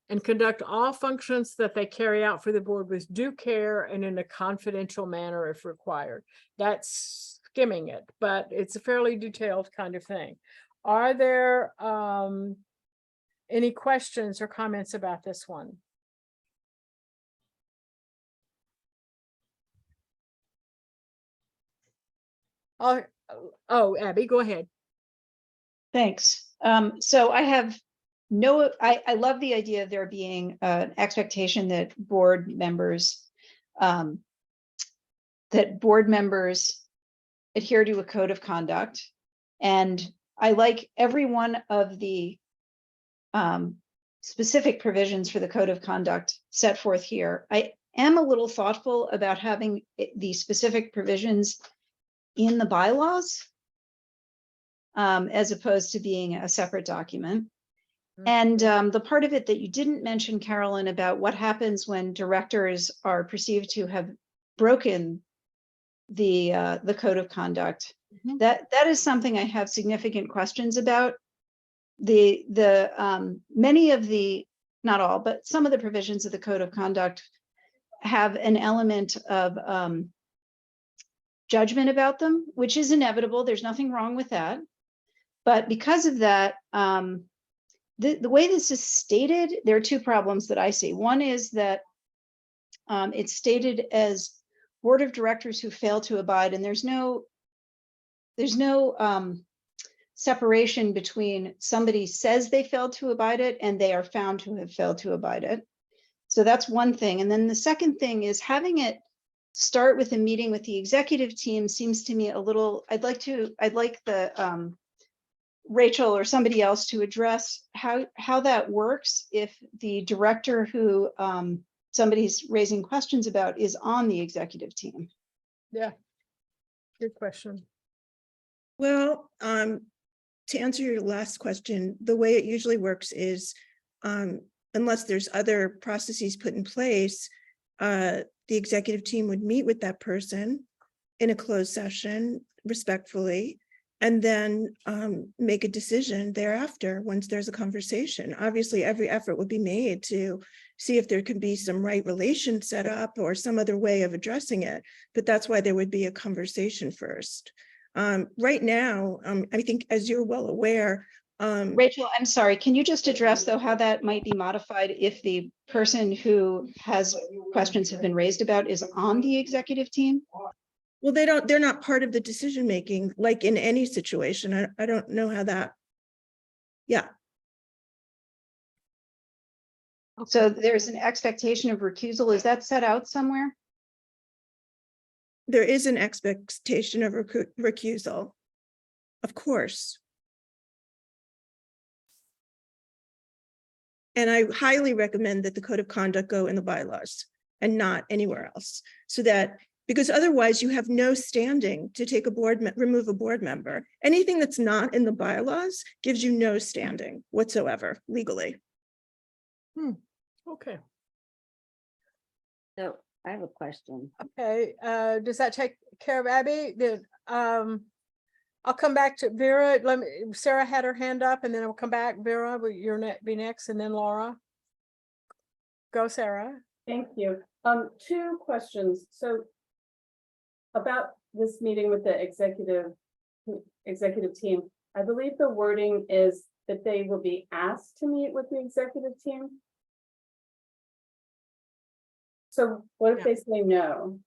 and conduct all functions that they carry out for the board with due care and in a confidential manner if required. That's skimming it, but it's a fairly detailed kind of thing. Are there any questions or comments about this one? Oh, Abby, go ahead. Thanks. So I have I love the idea of there being an expectation that board members adhere to a code of conduct. And I like every one of the specific provisions for the code of conduct set forth here. I am a little thoughtful about having the specific provisions in the bylaws as opposed to being a separate document. And the part of it that you didn't mention, Carolyn, about what happens when directors are perceived to have broken the code of conduct, that is something I have significant questions about. Many of the, not all, but some of the provisions of the code of conduct have an element of judgment about them, which is inevitable. There's nothing wrong with that. But because of that, the way this is stated, there are two problems that I see. One is that it's stated as board of directors who fail to abide, and there's no separation between somebody says they failed to abide it and they are found to have failed to abide it. So that's one thing. And then the second thing is having it start with a meeting with the executive team seems to me a little, I'd like the Rachel or somebody else to address how that works if the director who somebody's raising questions about is on the executive team. Yeah, good question. Well, to answer your last question, the way it usually works is unless there's other processes put in place, the executive team would meet with that person in a closed session respectfully, and then make a decision thereafter once there's a conversation. Obviously, every effort would be made to see if there could be some right relation set up or some other way of addressing it. But that's why there would be a conversation first. Right now, I think, as you're well aware, Rachel, I'm sorry, can you just address though how that might be modified if the person who has questions have been raised about is on the executive team? Well, they're not part of the decision making, like in any situation. I don't know how that, yeah. So there's an expectation of recusal. Is that set out somewhere? There is an expectation of recusal, of course. And I highly recommend that the code of conduct go in the bylaws and not anywhere else, so that, because otherwise you have no standing to take remove a board member. Anything that's not in the bylaws gives you no standing whatsoever legally. Okay. So I have a question. Okay, does that take care of Abby? I'll come back to Vera. Sarah had her hand up and then I'll come back. Vera, will your be next and then Laura. Go, Sarah. Thank you. Two questions. So about this meeting with the executive team, I believe the wording is that they will be asked to meet with the executive team. So what if they say no?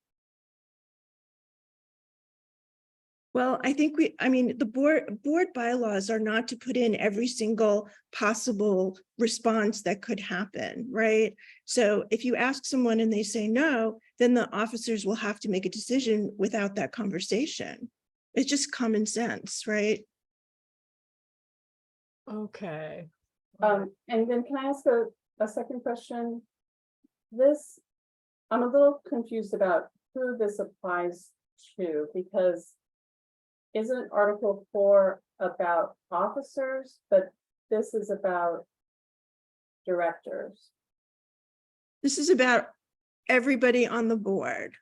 Well, I think the board bylaws are not to put in every single possible response that could happen, right? So if you ask someone and they say no, then the officers will have to make a decision without that conversation. It's just common sense, right? Okay. And then can I ask a second question? I'm a little confused about who this applies to, because isn't Article 4 about officers, but this is about directors? This is about everybody on the board.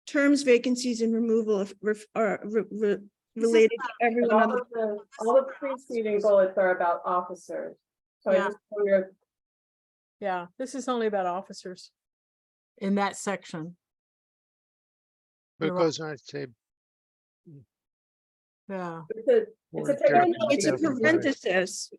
Terms, vacancies, and removal of related to everyone on the. All the preceding bullets are about officers. So Yeah. I just wonder. Yeah, this is only about officers in that section. You're right. Because I'd say. Yeah. It's a parenthesis.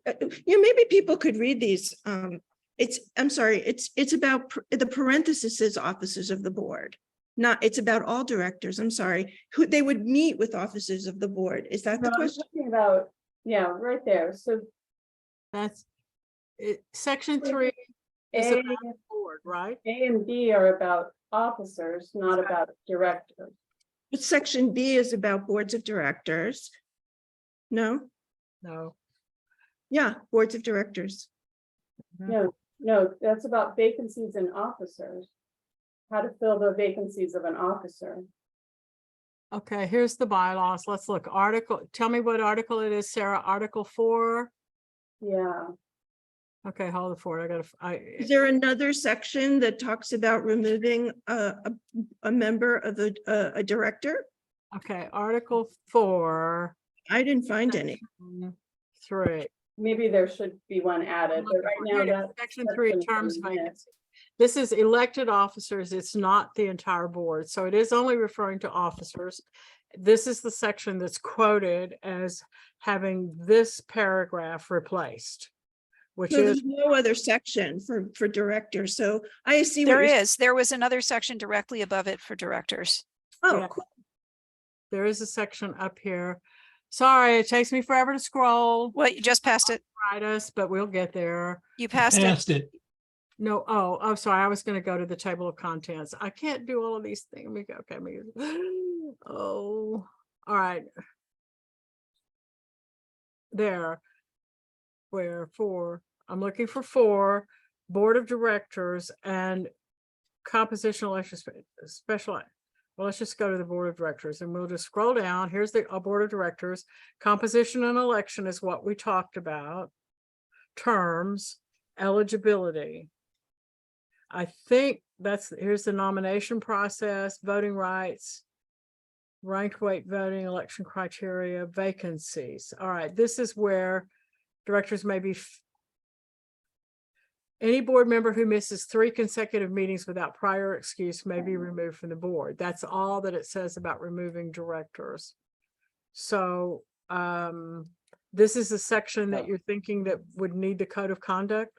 Maybe people could read these. I'm sorry, it's about the parenthesis is officers of the board. It's about all directors. I'm sorry, who they would meet with officers of the board. Is that the question? I'm talking about, yeah, right there. So that's it. Section 3 is A, about the board, right? A and B are about officers, not about directors. But section B is about boards of directors. No? No. Yeah, boards of directors. No, that's about vacancies in officers. How to fill the vacancies of an officer. Okay, here's the bylaws. Let's look. Tell me what article it is, Sarah. Article 4. Yeah. Okay, hold it for it. Is there another section that talks about removing a member of a director? Okay, Article 4. I didn't find any. 3. Maybe there should be one added, but right now that's Section 3, terms vacancy. This is elected officers. It's not the entire board. So it is only referring to officers. This is the section that's quoted as having this paragraph replaced. Which So is there's no other section for directors. So I see There was another section directly above it for directors. Oh, Yeah. cool. There is a section up here. Sorry, it takes me forever to scroll. Well, you just passed it. Write us, but we'll get there. You passed it. it. No, oh, sorry. I was going to go to the table of contents. I can't do all of these things. Let me go. Okay, oh, all right. There. Where 4? I'm looking for 4. Board of Directors and composition election special. Well, let's just go to the Board of Directors and we'll just scroll down. Here's the Board of Directors. Composition and election is what we talked about. Terms, eligibility. I think here's the nomination process, voting rights, ranked weight voting, election criteria, vacancies. All right, this is where directors may be. Any board member who misses 3 consecutive meetings without prior excuse may be removed from the board. That's all that it says about removing directors. So this is a section that you're thinking that would need the code of conduct?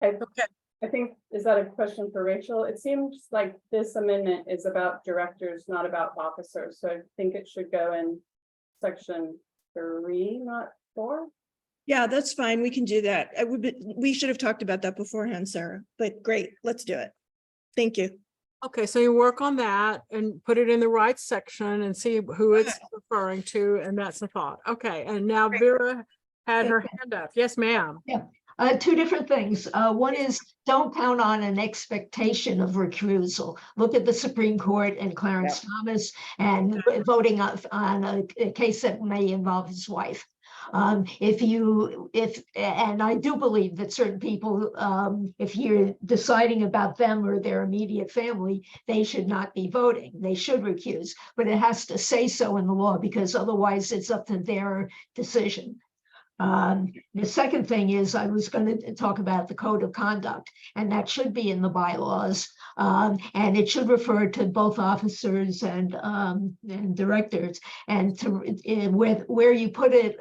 I think, is that a question for Rachel? It seems like this amendment is about directors, not about officers. So I think it should go in section 3, not 4. Yeah, that's fine. We can do that. We should have talked about that beforehand, Sarah, but great. Let's do it. Thank you. Okay, so you work on that and put it in the right section and see who it's referring to, and that's the thought. Okay, and now Vera had her hand up. Yes, ma'am. Yeah, Two different things. One is don't count on an expectation of recusal. Look at the Supreme Court and Clarence Thomas and voting on a case that may involve his wife. And I do believe that certain people, if you're deciding about them or their immediate family, they should not be voting. They should recuse, but it has to say so in the law because otherwise it's up to their decision. The second thing is I was going to talk about the code of conduct, and that should be in the bylaws, and it should refer to both officers and directors. And to where you put it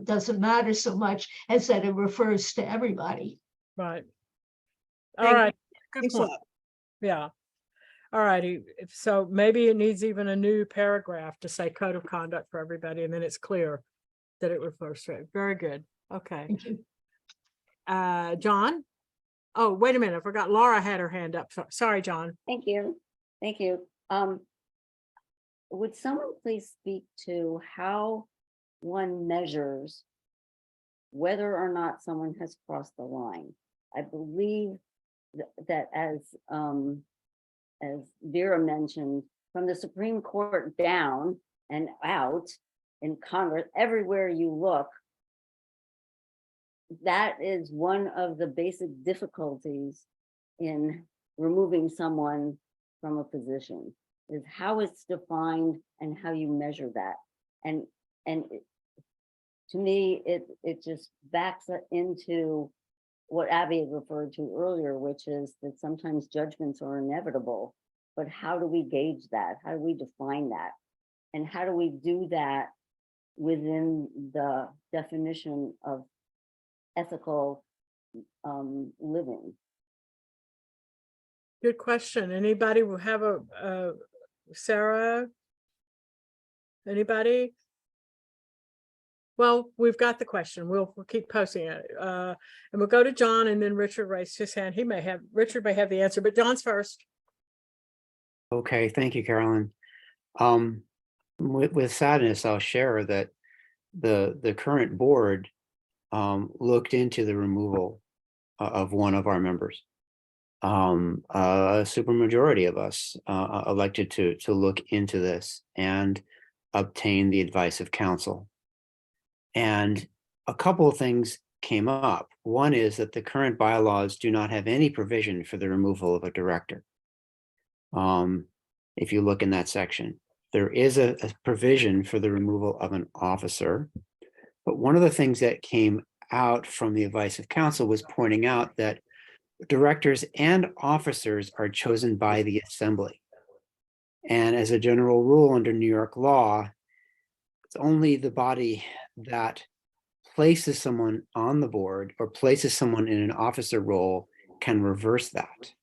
doesn't matter so much as that it refers to everybody. Right. All right. Good Thanks a point. lot. Yeah. All righty. So maybe it needs even a new paragraph to say code of conduct for everybody, and then it's clear that it refers to it. Very good. Okay. Thank you. John? Oh, wait a minute. I forgot Laura had her hand up. Sorry, John. Thank you. Thank you. Would someone please speak to how one measures whether or not someone has crossed the line? I believe that as Vera mentioned, from the Supreme Court down and out in Congress, everywhere you look, that is one of the basic difficulties in removing someone from a position, is how it's defined and how you measure that. And to me, it just backs into what Abby had referred to earlier, which is that sometimes judgments are inevitable, but how do we gauge that? How do we define that? And how do we do that within the definition of ethical living? Good question. Anybody will have a Sarah? Anybody? Well, we've got the question. We'll keep posting it. And we'll go to John, and then Richard raised his hand. Richard may have the answer, but John's first. Okay, thank you, Carolyn. With sadness, I'll share that the current board looked into the removal of one of our members. A supermajority of us elected to look into this and obtain the advice of counsel. And a couple of things came up. One is that the current bylaws do not have any provision for the removal of a director. If you look in that section, there is a provision for the removal of an officer. But one of the things that came out from the advice of counsel was pointing out that directors and officers are chosen by the assembly. And as a general rule under New York law, it's only the body that places someone on the board or places someone in an officer role can reverse that.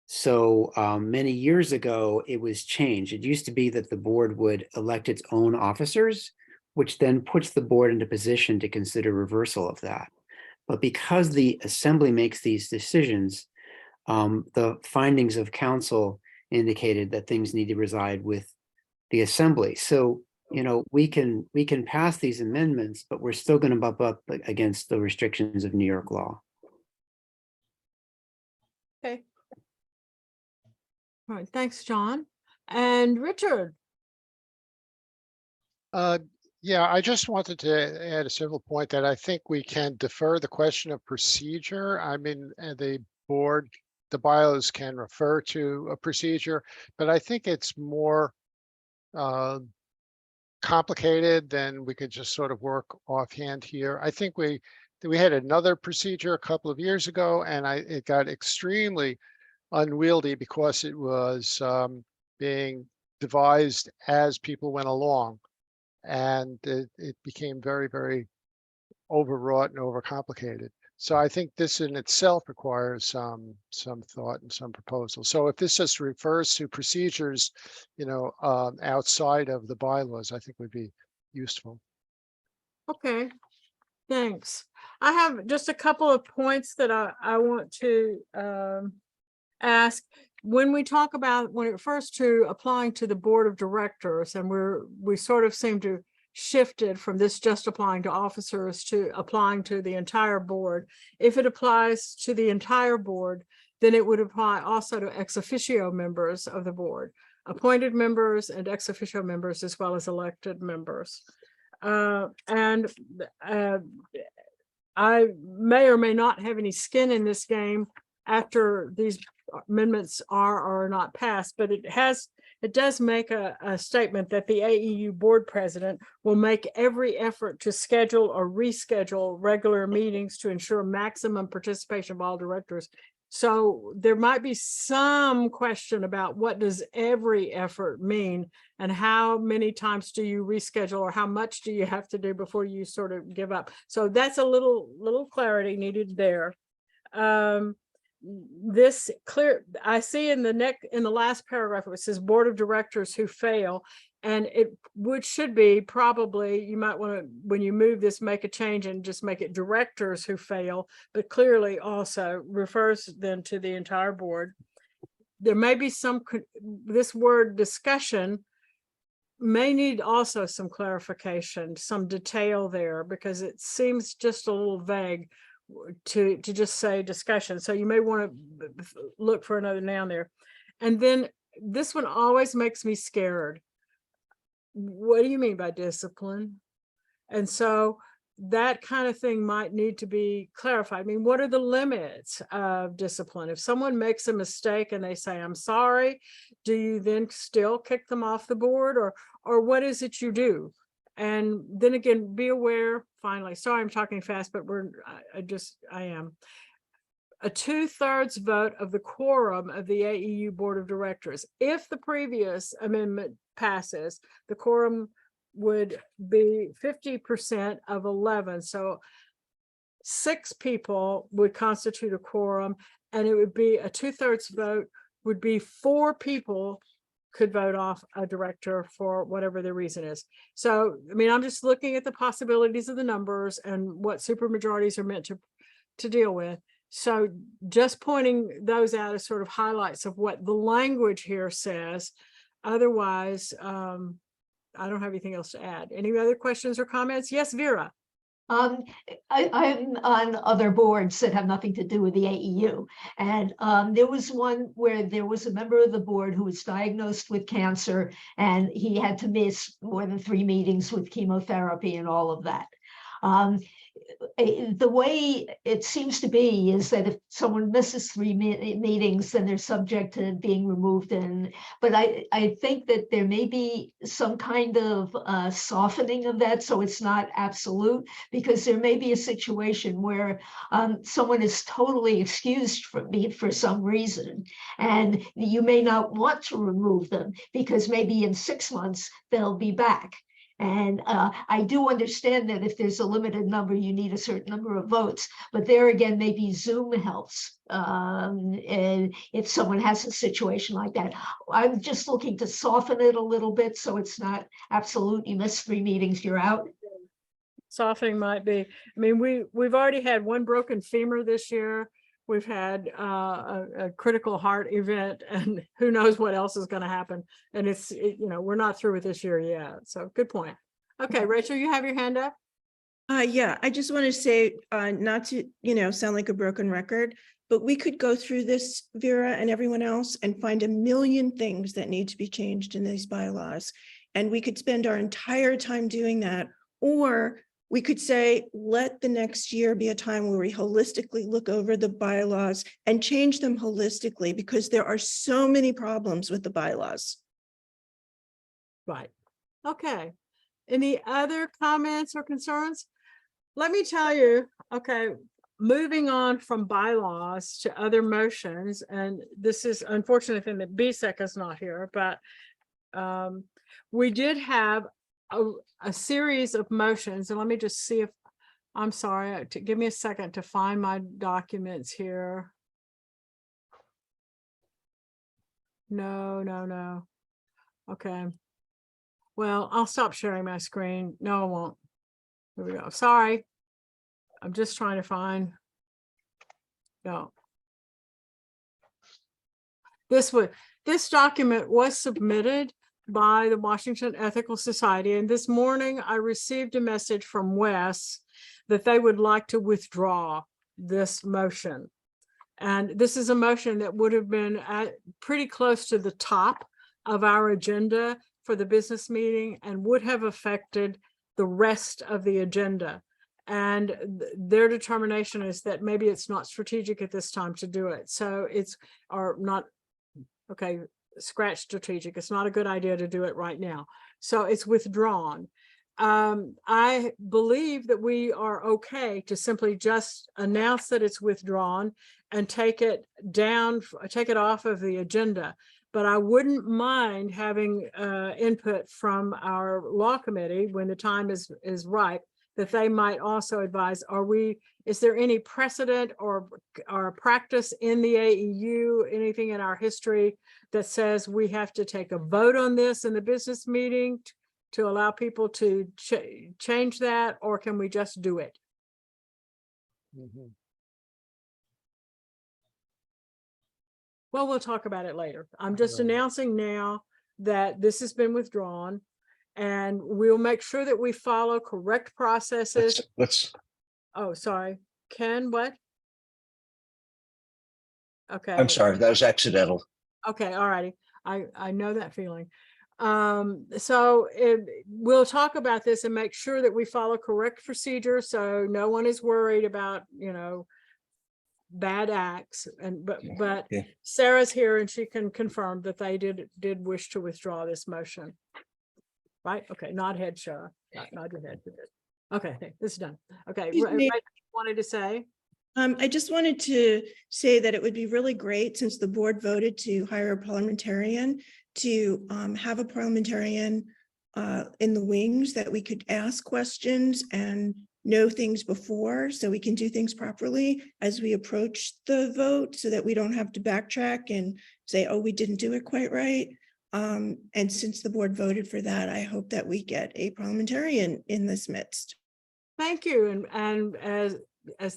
So many years ago, it was changed. It used to be that the board would elect its own officers, which then puts the board into position to consider reversal of that. But because the assembly makes these decisions, the findings of council indicated that things need to reside with the assembly. So, you know, we can pass these amendments, but we're still going to bump up against the restrictions of New York law. Okay. All right, thanks, John. And Richard. Yeah, I just wanted to add a civil point that I think we can defer the question of procedure. I mean, the board, the bylaws can refer to a procedure, but I think it's more complicated than we could just sort of work offhand here. I think we had another procedure a couple of years ago, and it got extremely unwieldy because it was being devised as people went along. And it became very, very overwrought and overcomplicated. So I think this in itself requires some thought and some proposal. So if this just refers to procedures, you know, outside of the bylaws, I think would be useful. Okay, thanks. I have just a couple of points that I want to ask. When we talk about, when it refers to applying to the board of directors, and we sort of seem to shifted from this just applying to officers to applying to the entire board. If it applies to the entire board, then it would apply also to ex officio members of the board, appointed members and ex officio members, as well as elected members. I may or may not have any skin in this game after these amendments are or are not passed, but it does make a statement that the AEU board president will make every effort to schedule or reschedule regular meetings to ensure maximum participation of all directors. So there might be some question about what does every effort mean and how many times do you reschedule or how much do you have to do before you sort of give up. So that's a little clarity needed there. This clear, I see in the last paragraph, it says board of directors who fail, and it should be probably, you might want to, when you move this, make a change and just make it directors who fail, but clearly also refers then to the entire board. There may be this word discussion may need also some clarification, some detail there, because it seems just a little vague to just say discussion. So you may want to look for another noun there. And then this one always makes me scared. What do you mean by discipline? And so that kind of thing might need to be clarified. I mean, what are the limits of discipline? If someone makes a mistake and they say, I'm sorry, do you then still kick them off the board, or what is it you do? And then again, be aware, finally, sorry, I'm talking fast, but I am. A 2/3 vote of the quorum of the AEU Board of Directors. If the previous amendment passes, the quorum would be 50% of 11. So 6 people would constitute a quorum, and it would be a 2/3 vote would be 4 people could vote off a director for whatever the reason is. So, I mean, I'm just looking at the possibilities of the numbers and what supermajorities are meant to deal with. So just pointing those out as sort of highlights of what the language here says. Otherwise, I don't have anything else to add. Any other questions or comments? Yes, Vera. I'm on other boards that have nothing to do with the AEU. And there was one where there was a member of the board who was diagnosed with cancer, and he had to miss more than 3 meetings with chemotherapy and all of that. The way it seems to be is that if someone misses 3 meetings, then they're subject to being removed. But I think that there may be some kind of softening of that, so it's not absolute, because there may be a situation where someone is totally excused from it for some reason, and you may not want to remove them because maybe in 6 months they'll be back. And I do understand that if there's a limited number, you need a certain number of votes. But there again, maybe Zoom helps. And if someone has a situation like that, I'm just looking to soften it a little bit so it's not absolute. You miss 3 meetings, you're out. Softening might be. I mean, we've already had 1 broken femur this year. We've had a critical heart event, and who knows what else is going to happen. And we're not through with this year yet. So good point. Okay, Rachel, you have your hand up. Yeah, I just want to say, not to, sound like a broken record, but we could go through this, Vera and everyone else, and find a million things that need to be changed in these bylaws. And we could spend our entire time doing that. Or we could say, let the next year be a time where we holistically look over the bylaws and change them holistically, because there are so many problems with the bylaws. Right. Okay. Any other comments or concerns? Let me tell you, okay, moving on from bylaws to other motions, and this is unfortunate thing that BSEC is not here, but we did have a series of motions, and let me just see if, I'm sorry, give me a second to find my documents here. No. Okay. Well, I'll stop sharing my screen. No, I won't. Here we go. Sorry. I'm just trying to find. No. This document was submitted, by the Washington Ethical Society. And this morning I received a message from Wes that they would like to withdraw this motion. And this is a motion that would have been pretty close to the top of our agenda for the business meeting and would have affected the rest of the agenda. And their determination is that maybe it's not strategic at this time to do it. So it's, or not, okay, scratch strategic. It's not a good idea to do it right now. So it's withdrawn. I believe that we are okay to simply just announce that it's withdrawn and take it down, take it off of the agenda. But I wouldn't mind having input from our law committee when the time is ripe, that they might also advise, is there any precedent or practice in the AEU, anything in our history that says we have to take a vote on this in the business meeting to allow people to change that, or can we just do it? Well, we'll talk about it later. I'm just announcing now that this has been withdrawn, and we'll make sure that we follow correct processes. Oh, sorry. Ken, what? Okay. I'm sorry, that was accidental. Okay, all righty. I know that feeling. So we'll talk about this and make sure that we follow correct procedure so no one is worried about, you know, bad acts. And but Yeah. Sarah's here and she can confirm that they did wish to withdraw this motion. Right? Okay, nod head, Shara. Nod your head. Okay, this is done. Okay, Excuse me. right, wanted to say? I just wanted to say that it would be really great, since the board voted to hire a parliamentarian, to have a parliamentarian in the wings that we could ask questions and know things before, so we can do things properly as we approach the vote, so that we don't have to backtrack and say, oh, we didn't do it quite right. And since the board voted for that, I hope that we get a parliamentarian in this midst. Thank you. And as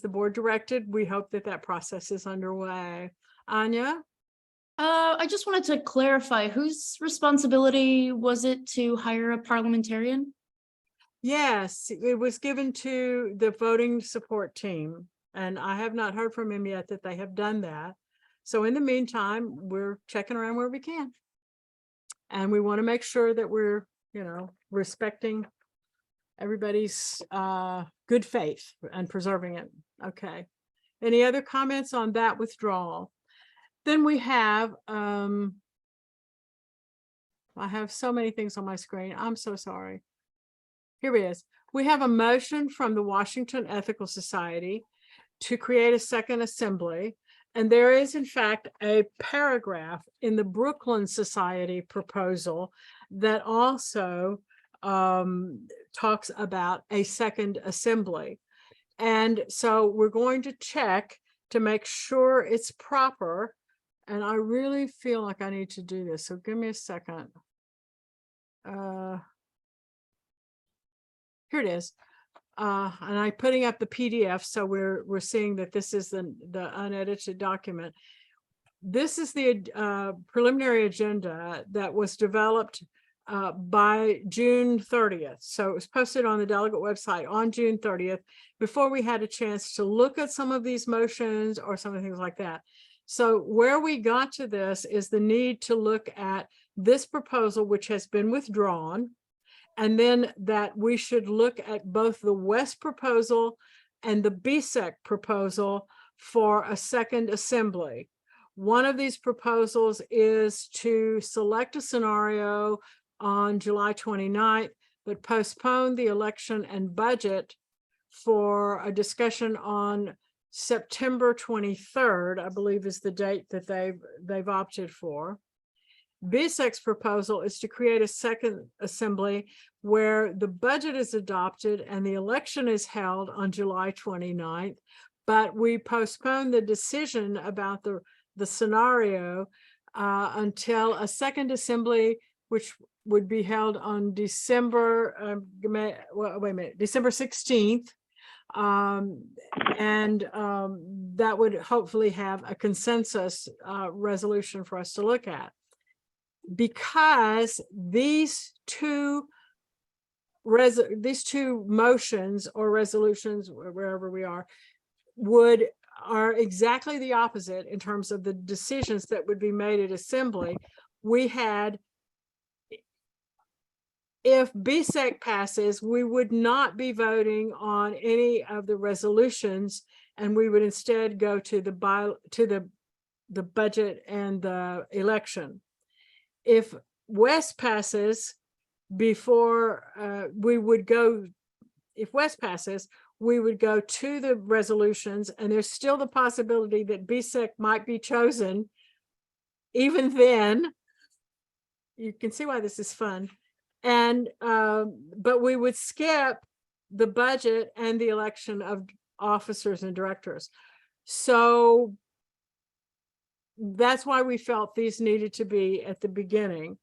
the board directed, we hope that that process is underway. Anya? I just wanted to clarify, whose responsibility was it to hire a parliamentarian? Yes, it was given to the voting support team, and I have not heard from him yet that they have done that. So in the meantime, we're checking around where we can. And we want to make sure that we're, you know, respecting everybody's good faith and preserving it. Okay. Any other comments on that withdrawal? Then we have, I have so many things on my screen. I'm so sorry. Here it is. We have a motion from the Washington Ethical Society to create a second assembly. And there is, in fact, a paragraph in the Brooklyn Society proposal that also talks about a second assembly. And so we're going to check to make sure it's proper. And I really feel like I need to do this. So give me a second. Here it is. And I'm putting up the PDF, so we're seeing that this is the unedited document. This is the preliminary agenda that was developed by June 30th. So it was posted on the delegate website on June 30th, before we had a chance to look at some of these motions or some of things like that. So where we got to this is the need to look at this proposal, which has been withdrawn, and then that we should look at both the West proposal and the BSEC proposal for a second assembly. One of these proposals is to select a scenario on July 29th, but postpone the election and budget for a discussion on September 23rd, I believe is the date that they've opted for. BSEC's proposal is to create a second assembly where the budget is adopted and the election is held on July 29th, but we postpone the decision about the scenario until a second assembly, which would be held on December 16th. That would hopefully have a consensus resolution for us to look at. because these two motions or resolutions, wherever we are exactly the opposite in terms of the decisions that would be made at assembly. We had, if BSEC passes, we would not be voting on any of the resolutions, and we would instead go to the budget and the election. If West passes, if West passes, we would go to the resolutions, and there's still the possibility that BSEC might be chosen. Even then, you can see why this is fun. And but we would skip the budget and the election of officers and directors. So that's why we felt these needed to be at the beginning.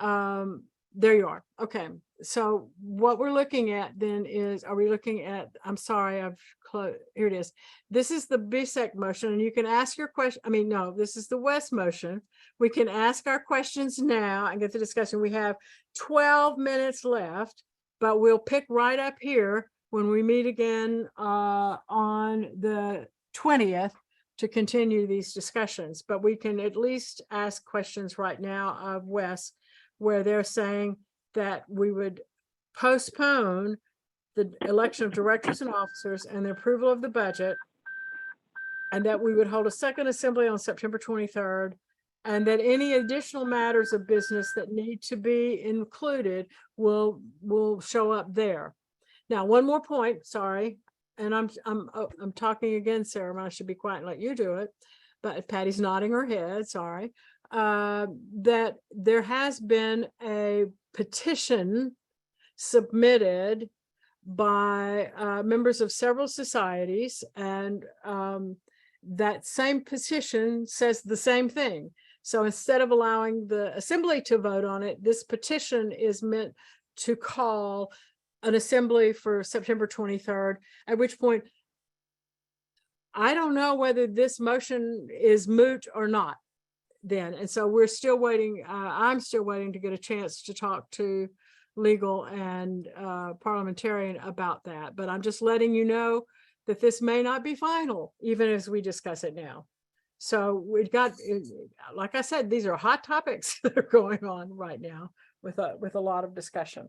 There you are. Okay. So what we're looking at then is, are we looking at, I'm sorry, I've closed, here it is. This is the BSEC motion, and you can ask your question. I mean, no, this is the West motion. We can ask our questions now and get the discussion. We have 12 minutes left, but we'll pick right up here when we meet again on the 20th to continue these discussions. But we can at least ask questions right now of Wes, where they're saying that we would postpone the election of directors and officers and the approval of the budget, and that we would hold a second assembly on September 23rd, and that any additional matters of business that need to be included will show up there. Now, one more point, sorry, and I'm talking again, Sarah, I should be quiet and let you do it, but Patty's nodding her head, sorry. That there has been a petition submitted by members of several societies, and that same petition says the same thing. So instead of allowing the assembly to vote on it, this petition is meant to call an assembly for September 23rd, at which point I don't know whether this motion is moot or not then. And so we're still waiting. I'm still waiting to get a chance to talk to legal and parliamentarian about that. But I'm just letting you know that this may not be final, even as we discuss it now. So we've got, like I said, these are hot topics that are going on right now with a lot of discussion.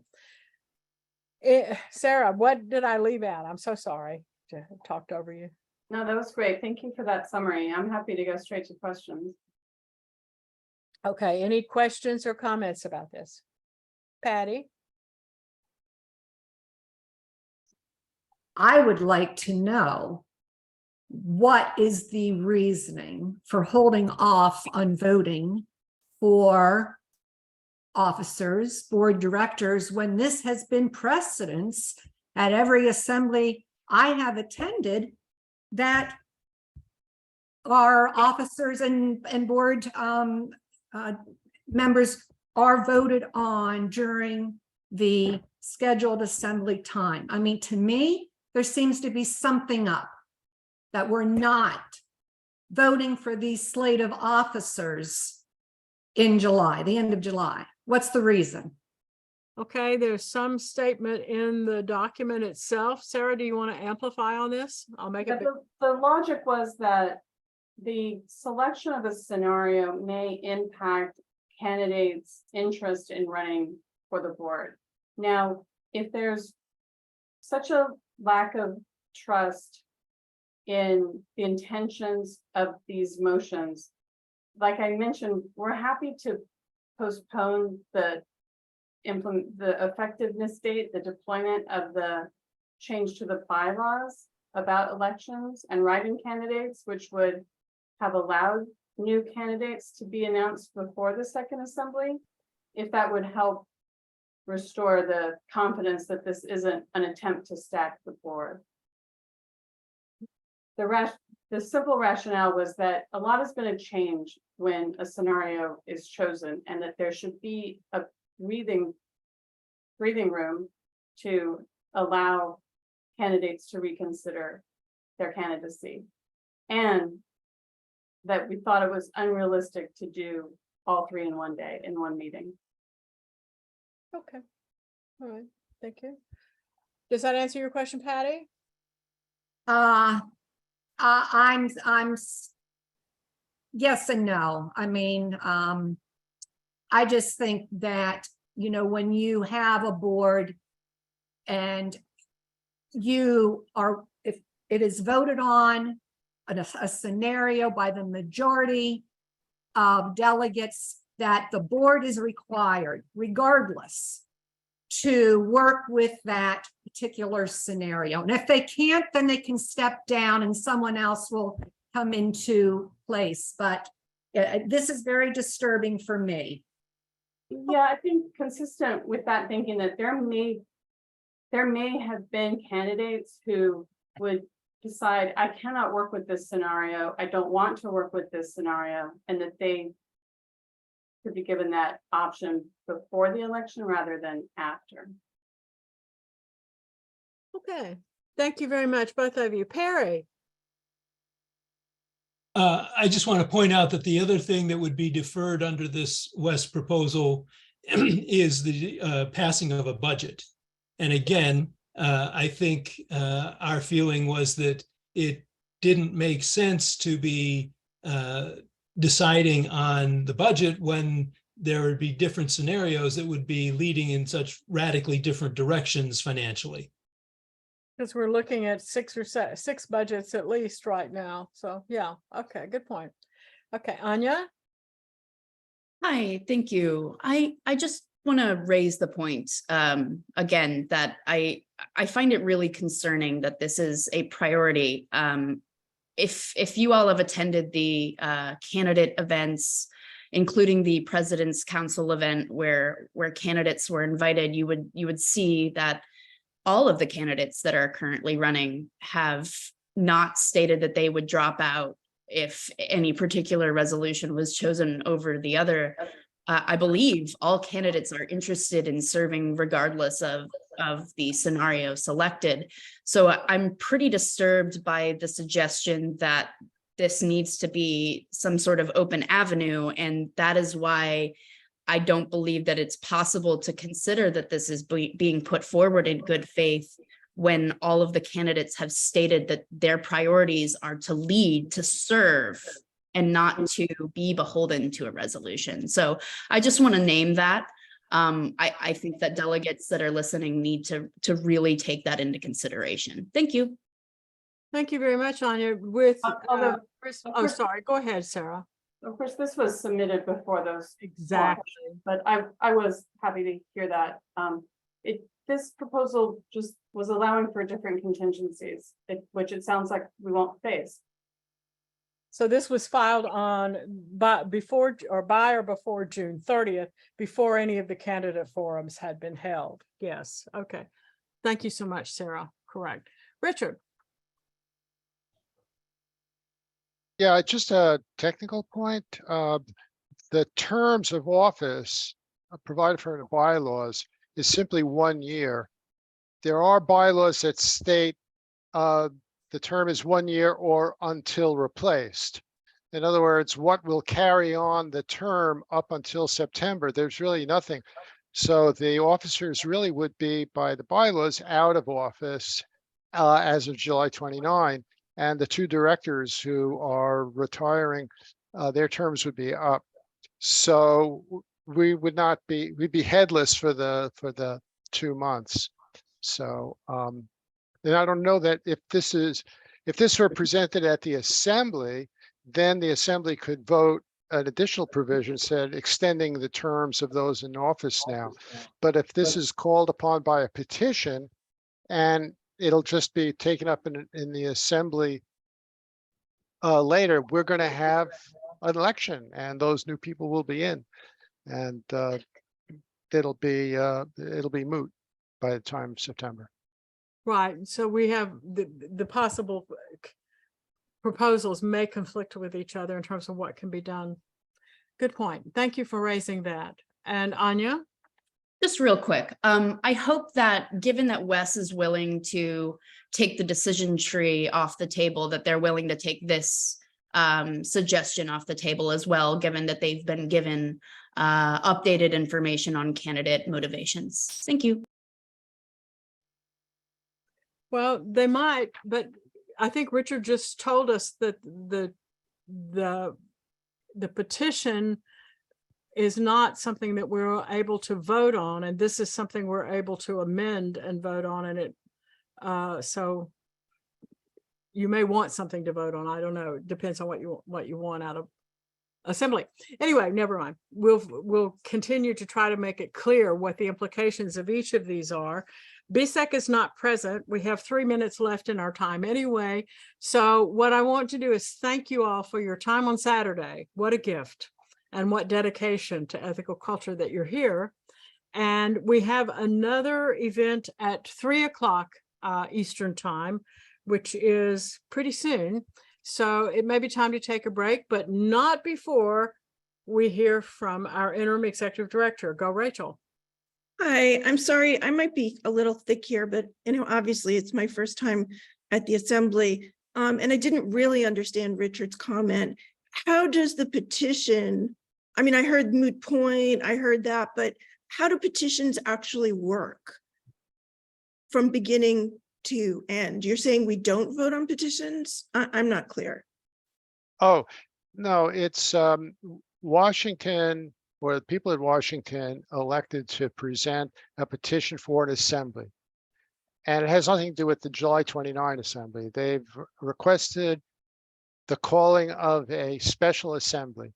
Sarah, what did I leave out? I'm so sorry to have talked over you. No, that was great. Thank you for that summary. I'm happy to go straight to questions. Okay, any questions or comments about this? Patty? I would like to know, what is the reasoning for holding off on voting for officers, board directors, when this has been precedence at every assembly I have attended, that our officers and board members are voted on during the scheduled assembly time? I mean, to me, there seems to be something up, that we're not voting for these slate of officers in July, the end of July. What's the reason? Okay, there's some statement in the document itself. Sarah, do you want to amplify on this? I'll make it. The logic was that the selection of a scenario may impact candidates' interest in running for the board. Now, if there's such a lack of trust in the intentions of these motions, like I mentioned, we're happy to postpone the effectiveness date, the deployment of the change to the bylaws about elections and write-in candidates, which would have allowed new candidates to be announced before the second assembly, if that would help restore the confidence that this isn't an attempt to stack the board. The simple rationale was that a lot is going to change when a scenario is chosen, and that there should be a breathing room to allow candidates to reconsider their candidacy, and that we thought it was unrealistic to do all three in one day, in one meeting. Okay. All right, thank you. Does that answer your question, Patty? Yes and no. I mean, I just think that, you know, when you have a board and you are, if it is voted on a scenario by the majority of delegates, that the board is required, regardless, to work with that particular scenario. And if they can't, then they can step down and someone else will come into place. But this is very disturbing for me. Yeah, I think consistent with that thinking that there may have been candidates who would decide, I cannot work with this scenario, I don't want to work with this scenario, and that they could be given that option before the election rather than after. Okay, thank you very much, both of you. Perry? I just want to point out that the other thing that would be deferred under this West proposal is the passing of a budget. And again, I think our feeling was that it didn't make sense to be deciding on the budget when there would be different scenarios that would be leading in such radically different directions financially. Because we're looking at six budgets at least right now. So yeah, okay, good point. Okay, Anya? Hi, thank you. I just want to raise the point again that I find it really concerning that this is a priority. If you all have attended the candidate events, including the President's Council event where candidates were invited, you would see that all of the candidates that are currently running have not stated that they would drop out if any particular resolution was chosen over the other. I believe all candidates are interested in serving regardless of the scenario selected. So I'm pretty disturbed by the suggestion that this needs to be some sort of open avenue. And that is why I don't believe that it's possible to consider that this is being put forward in good faith when all of the candidates have stated that their priorities are to lead, to serve, and not to be beholden to a resolution. So I just want to name that. I think that delegates that are listening need to really take that into consideration. Thank you. Thank you very much, Anya. With oh, sorry, go ahead, Sarah. Of course, this was submitted before those. Exactly. But I was happy to hear that. This proposal just was allowing for different contingencies, which it sounds like we won't face. So this was filed on before June 30th, before any of the candidate forums had been held. Yes. Okay. Thank you so much, Sarah. Correct. Richard. Yeah, just a technical point. The terms of office provided for in the bylaws is simply 1 year. There are bylaws that state the term is 1 year or until replaced. In other words, what will carry on the term up until September? There's really nothing. So the officers really would be, by the bylaws, out of office as of July 29. And the two directors who are retiring, their terms would be up. So we'd be headless for the 2 months. So, and I don't know that if this were presented at the assembly, then the assembly could vote an additional provision said extending the terms of those in office now. But if this is called upon by a petition and it'll just be taken up in the assembly later, we're going to have an election and those new people will be in, and it'll be moot by the time of September. Right. So we have the possible proposals may conflict with each other in terms of what can be done. Good point. Thank you for raising that. And Anya? Just real quick, I hope that given that Wes is willing to take the decision tree off the table, that they're willing to take this suggestion off the table as well, given that they've been given updated information on candidate motivations. Thank you. Well, they might, but I think Richard just told us that the petition is not something that we're able to vote on, and this is something we're able to amend and vote on, and it so you may want something to vote on. I don't know. It depends on what you want out of assembly. Anyway, never mind. We'll continue to try to make it clear what the implications of each of these are. BSEC is not present. We have 3 minutes left in our time anyway. So what I want to do is thank you all for your time on Saturday. What a gift and what dedication to ethical culture that you're here. And we have another event at 3 o'clock Eastern time, which is pretty soon. So it may be time to take a break, but not before we hear from our interim executive director. Go, Rachel. Hi, I'm sorry, I might be a little thick here, but obviously it's my first time at the assembly. And I didn't really understand Richard's comment. How does the petition, I mean, I heard moot point, I heard that, but how do petitions actually work from beginning to end? You're saying we don't vote on petitions? I'm not clear. Oh, no, it's Washington, or the people in Washington elected to present a petition for an assembly. And it has nothing to do with the July 29 assembly. They've requested the calling of a special assembly.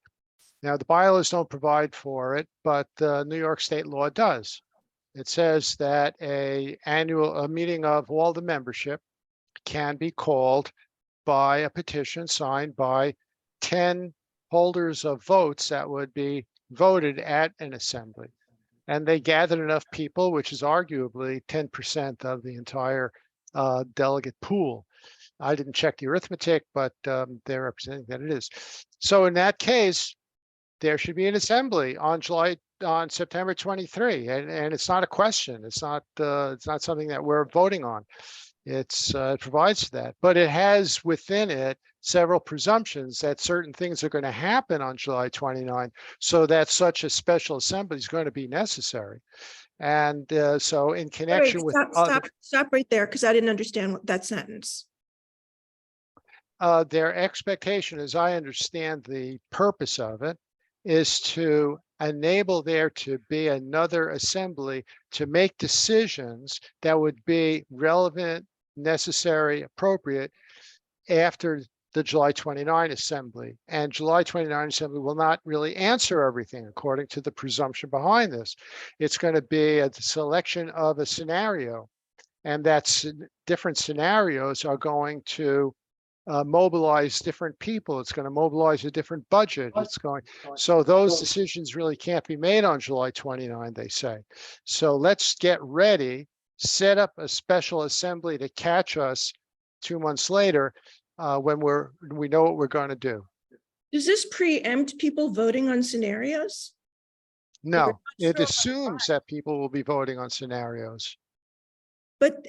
Now, the bylaws don't provide for it, but New York state law does. It says that a meeting of all the membership can be called by a petition signed by 10 holders of votes that would be voted at an assembly. And they gathered enough people, which is arguably 10% of the entire delegate pool. I didn't check the arithmetic, but they're representing that it is. So in that case, there should be an assembly on September 23, and it's not a question. It's not something that we're voting on. It provides that, but it has within it several presumptions that certain things are going to happen on July 29, so that such a special assembly is going to be necessary. And so in connection with stop right there, because I didn't understand that sentence. Their expectation, as I understand the purpose of it, is to enable there to be another assembly to make decisions that would be relevant, necessary, appropriate after the July 29 assembly. And July 29 assembly will not really answer everything according to the presumption behind this. It's going to be a selection of a scenario, and that's different scenarios are going to mobilize different people. It's going to mobilize a different budget. So those decisions really can't be made on July 29, they say. So let's get ready, set up a special assembly to catch us 2 months later when we know what we're going to do. Does this preempt people voting on scenarios? No, it assumes that people will be voting on scenarios.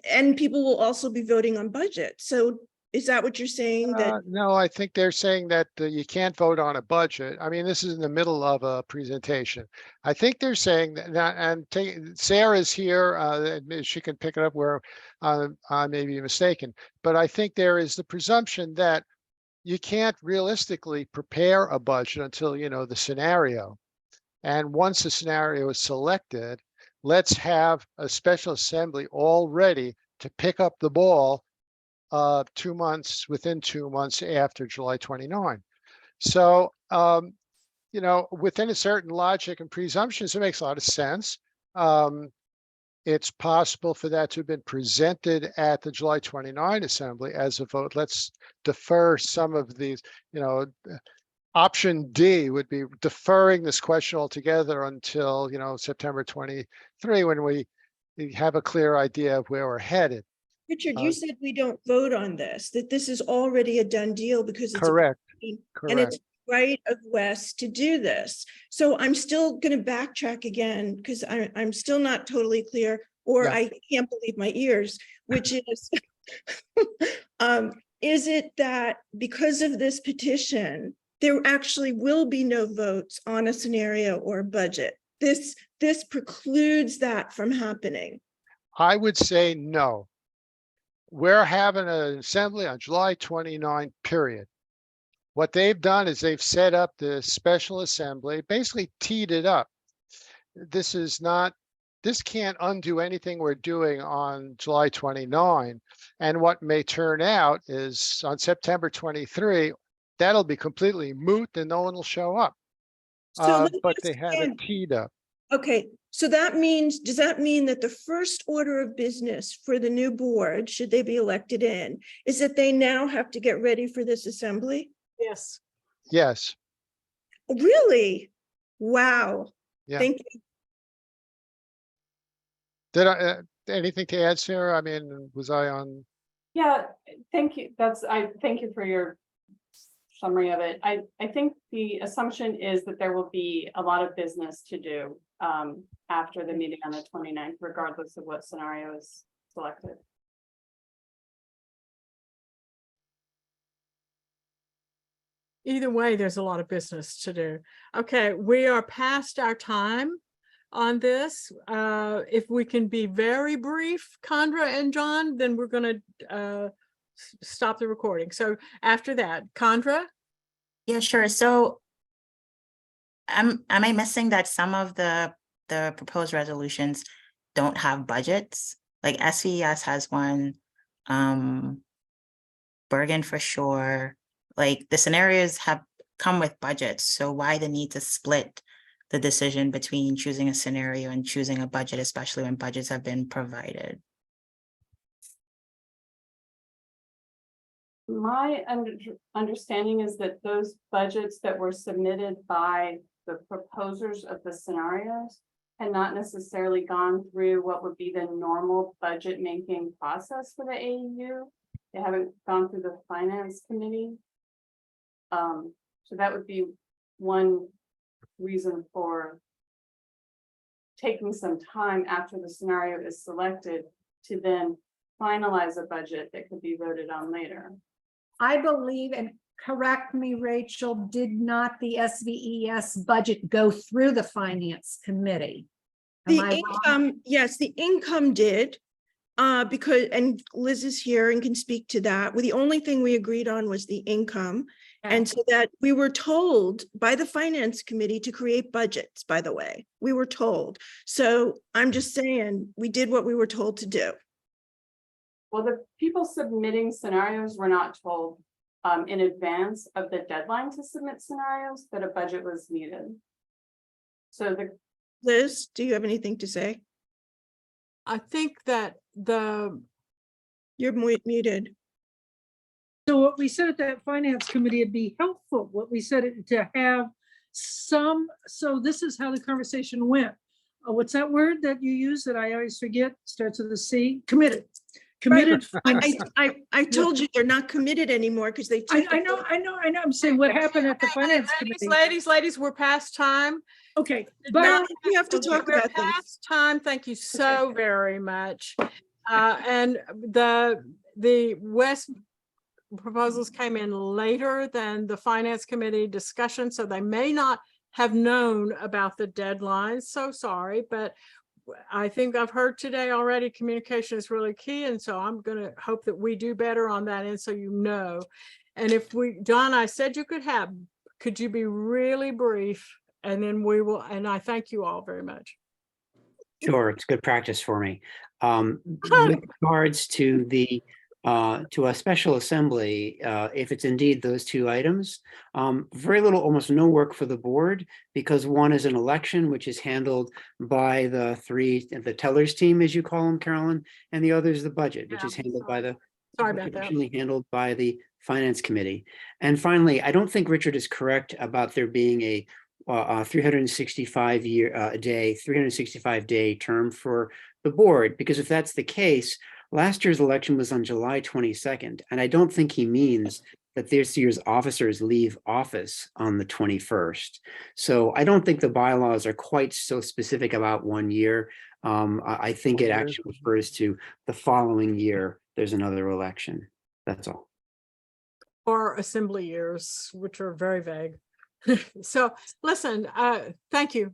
And people will also be voting on budget. So is that what you're saying? No, I think they're saying that you can't vote on a budget. I mean, this is in the middle of a presentation. I think they're saying that, and Sarah's here, she can pick it up where I may be mistaken, but I think there is the presumption that you can't realistically prepare a budget until you know the scenario. And once the scenario is selected, let's have a special assembly all ready to pick up the ball within 2 months after July 29. So, within a certain logic and presumptions, it makes a lot of sense. It's possible for that to have been presented at the July 29 assembly as a vote. Let's defer some of these, option D would be deferring this question altogether until, September 23, when we have a clear idea of where we're headed. Richard, you said we don't vote on this, that this is already a done deal because it's correct. And it's right of West to do this. So I'm still going to backtrack again because I'm still not totally clear, or I can't believe my ears, which is is it that because of this petition, there actually will be no votes on a scenario or budget? This precludes that from happening. I would say no. We're having an assembly on July 29, period. What they've done is they've set up the special assembly, basically teed it up. This can't undo anything we're doing on July 29. And what may turn out is on September 23, that'll be completely moot and no one will show up. But they have it teed up. Okay, so that means, does that mean that the first order of business for the new board, should they be elected in, is that they now have to get ready for this assembly? Yes. Yes. Really? Wow. Yeah. Thank you. Did I, anything to add, Sarah? I mean, was I on? Yeah, thank you. Thank you for your summary of it. I think the assumption is that there will be a lot of business to do after the meeting on the 29th, regardless of what scenario is selected. Either way, there's a lot of business to do. Okay, we are past our time on this. If we can be very brief, Condra and John, then we're going to stop the recording. So after that, Condra? Yeah, sure. So am I missing that some of the proposed resolutions don't have budgets? Like SVES has one, Bergen for sure. Like the scenarios have come with budgets. So why the need to split the decision between choosing a scenario and choosing a budget, especially when budgets have been provided? My understanding is that those budgets that were submitted by the proposers of the scenarios had not necessarily gone through what would be the normal budget making process for the AEU. They haven't gone through the finance committee. So that would be one reason for taking some time after the scenario is selected to then finalize a budget that could be voted on later. I believe, and correct me, Rachel, did not the SVES budget go through the finance committee? Am The I wrong? income, yes, the income did. Because, and Liz is here and can speak to that. Well, the only thing we agreed on was the income. And so that we were told by the finance committee to create budgets, by the way, we were told. So I'm just saying, we did what we were told to do. Well, the people submitting scenarios were not told in advance of the deadline to submit scenarios that a budget was needed. So Liz, do you have anything to say? I think that you're muted. So what we said at that finance committee would be helpful. What we said to have some, so this is how the conversation went. What's that word that you use that I always forget? Starts with a C. Committed. Committed. Right. I told you they're not committed anymore because they. I know. I'm saying what happened at the finance committee. Ladies, we're past time. Okay, but we have to talk about this. Past time. Thank you so very much. And the West proposals came in later than the finance committee discussion, so they may not have known about the deadline. So sorry, but I think I've heard today already communication is really key, and so I'm going to hope that we do better on that end, so you know. And if John, I said you could you be really brief, and then we will, and I thank you all very much. Sure, it's good practice for me. With regards to the to a special assembly, if it's indeed those two items, very little, almost no work for the board, because one is an election, which is handled by the tellers team, as you call them, Carolyn, and the other is the budget, which is handled by the traditionally handled by the finance committee. And finally, I don't think Richard is correct about there being a 365 day term for the board, because if that's the case, last year's election was on July 22nd, and I don't think he means that this year's officers leave office on the 21st. So I don't think the bylaws are quite so specific about 1 year. I think it actually refers to the following year, there's another election. That's all. or assembly years, which are very vague. So listen, thank you.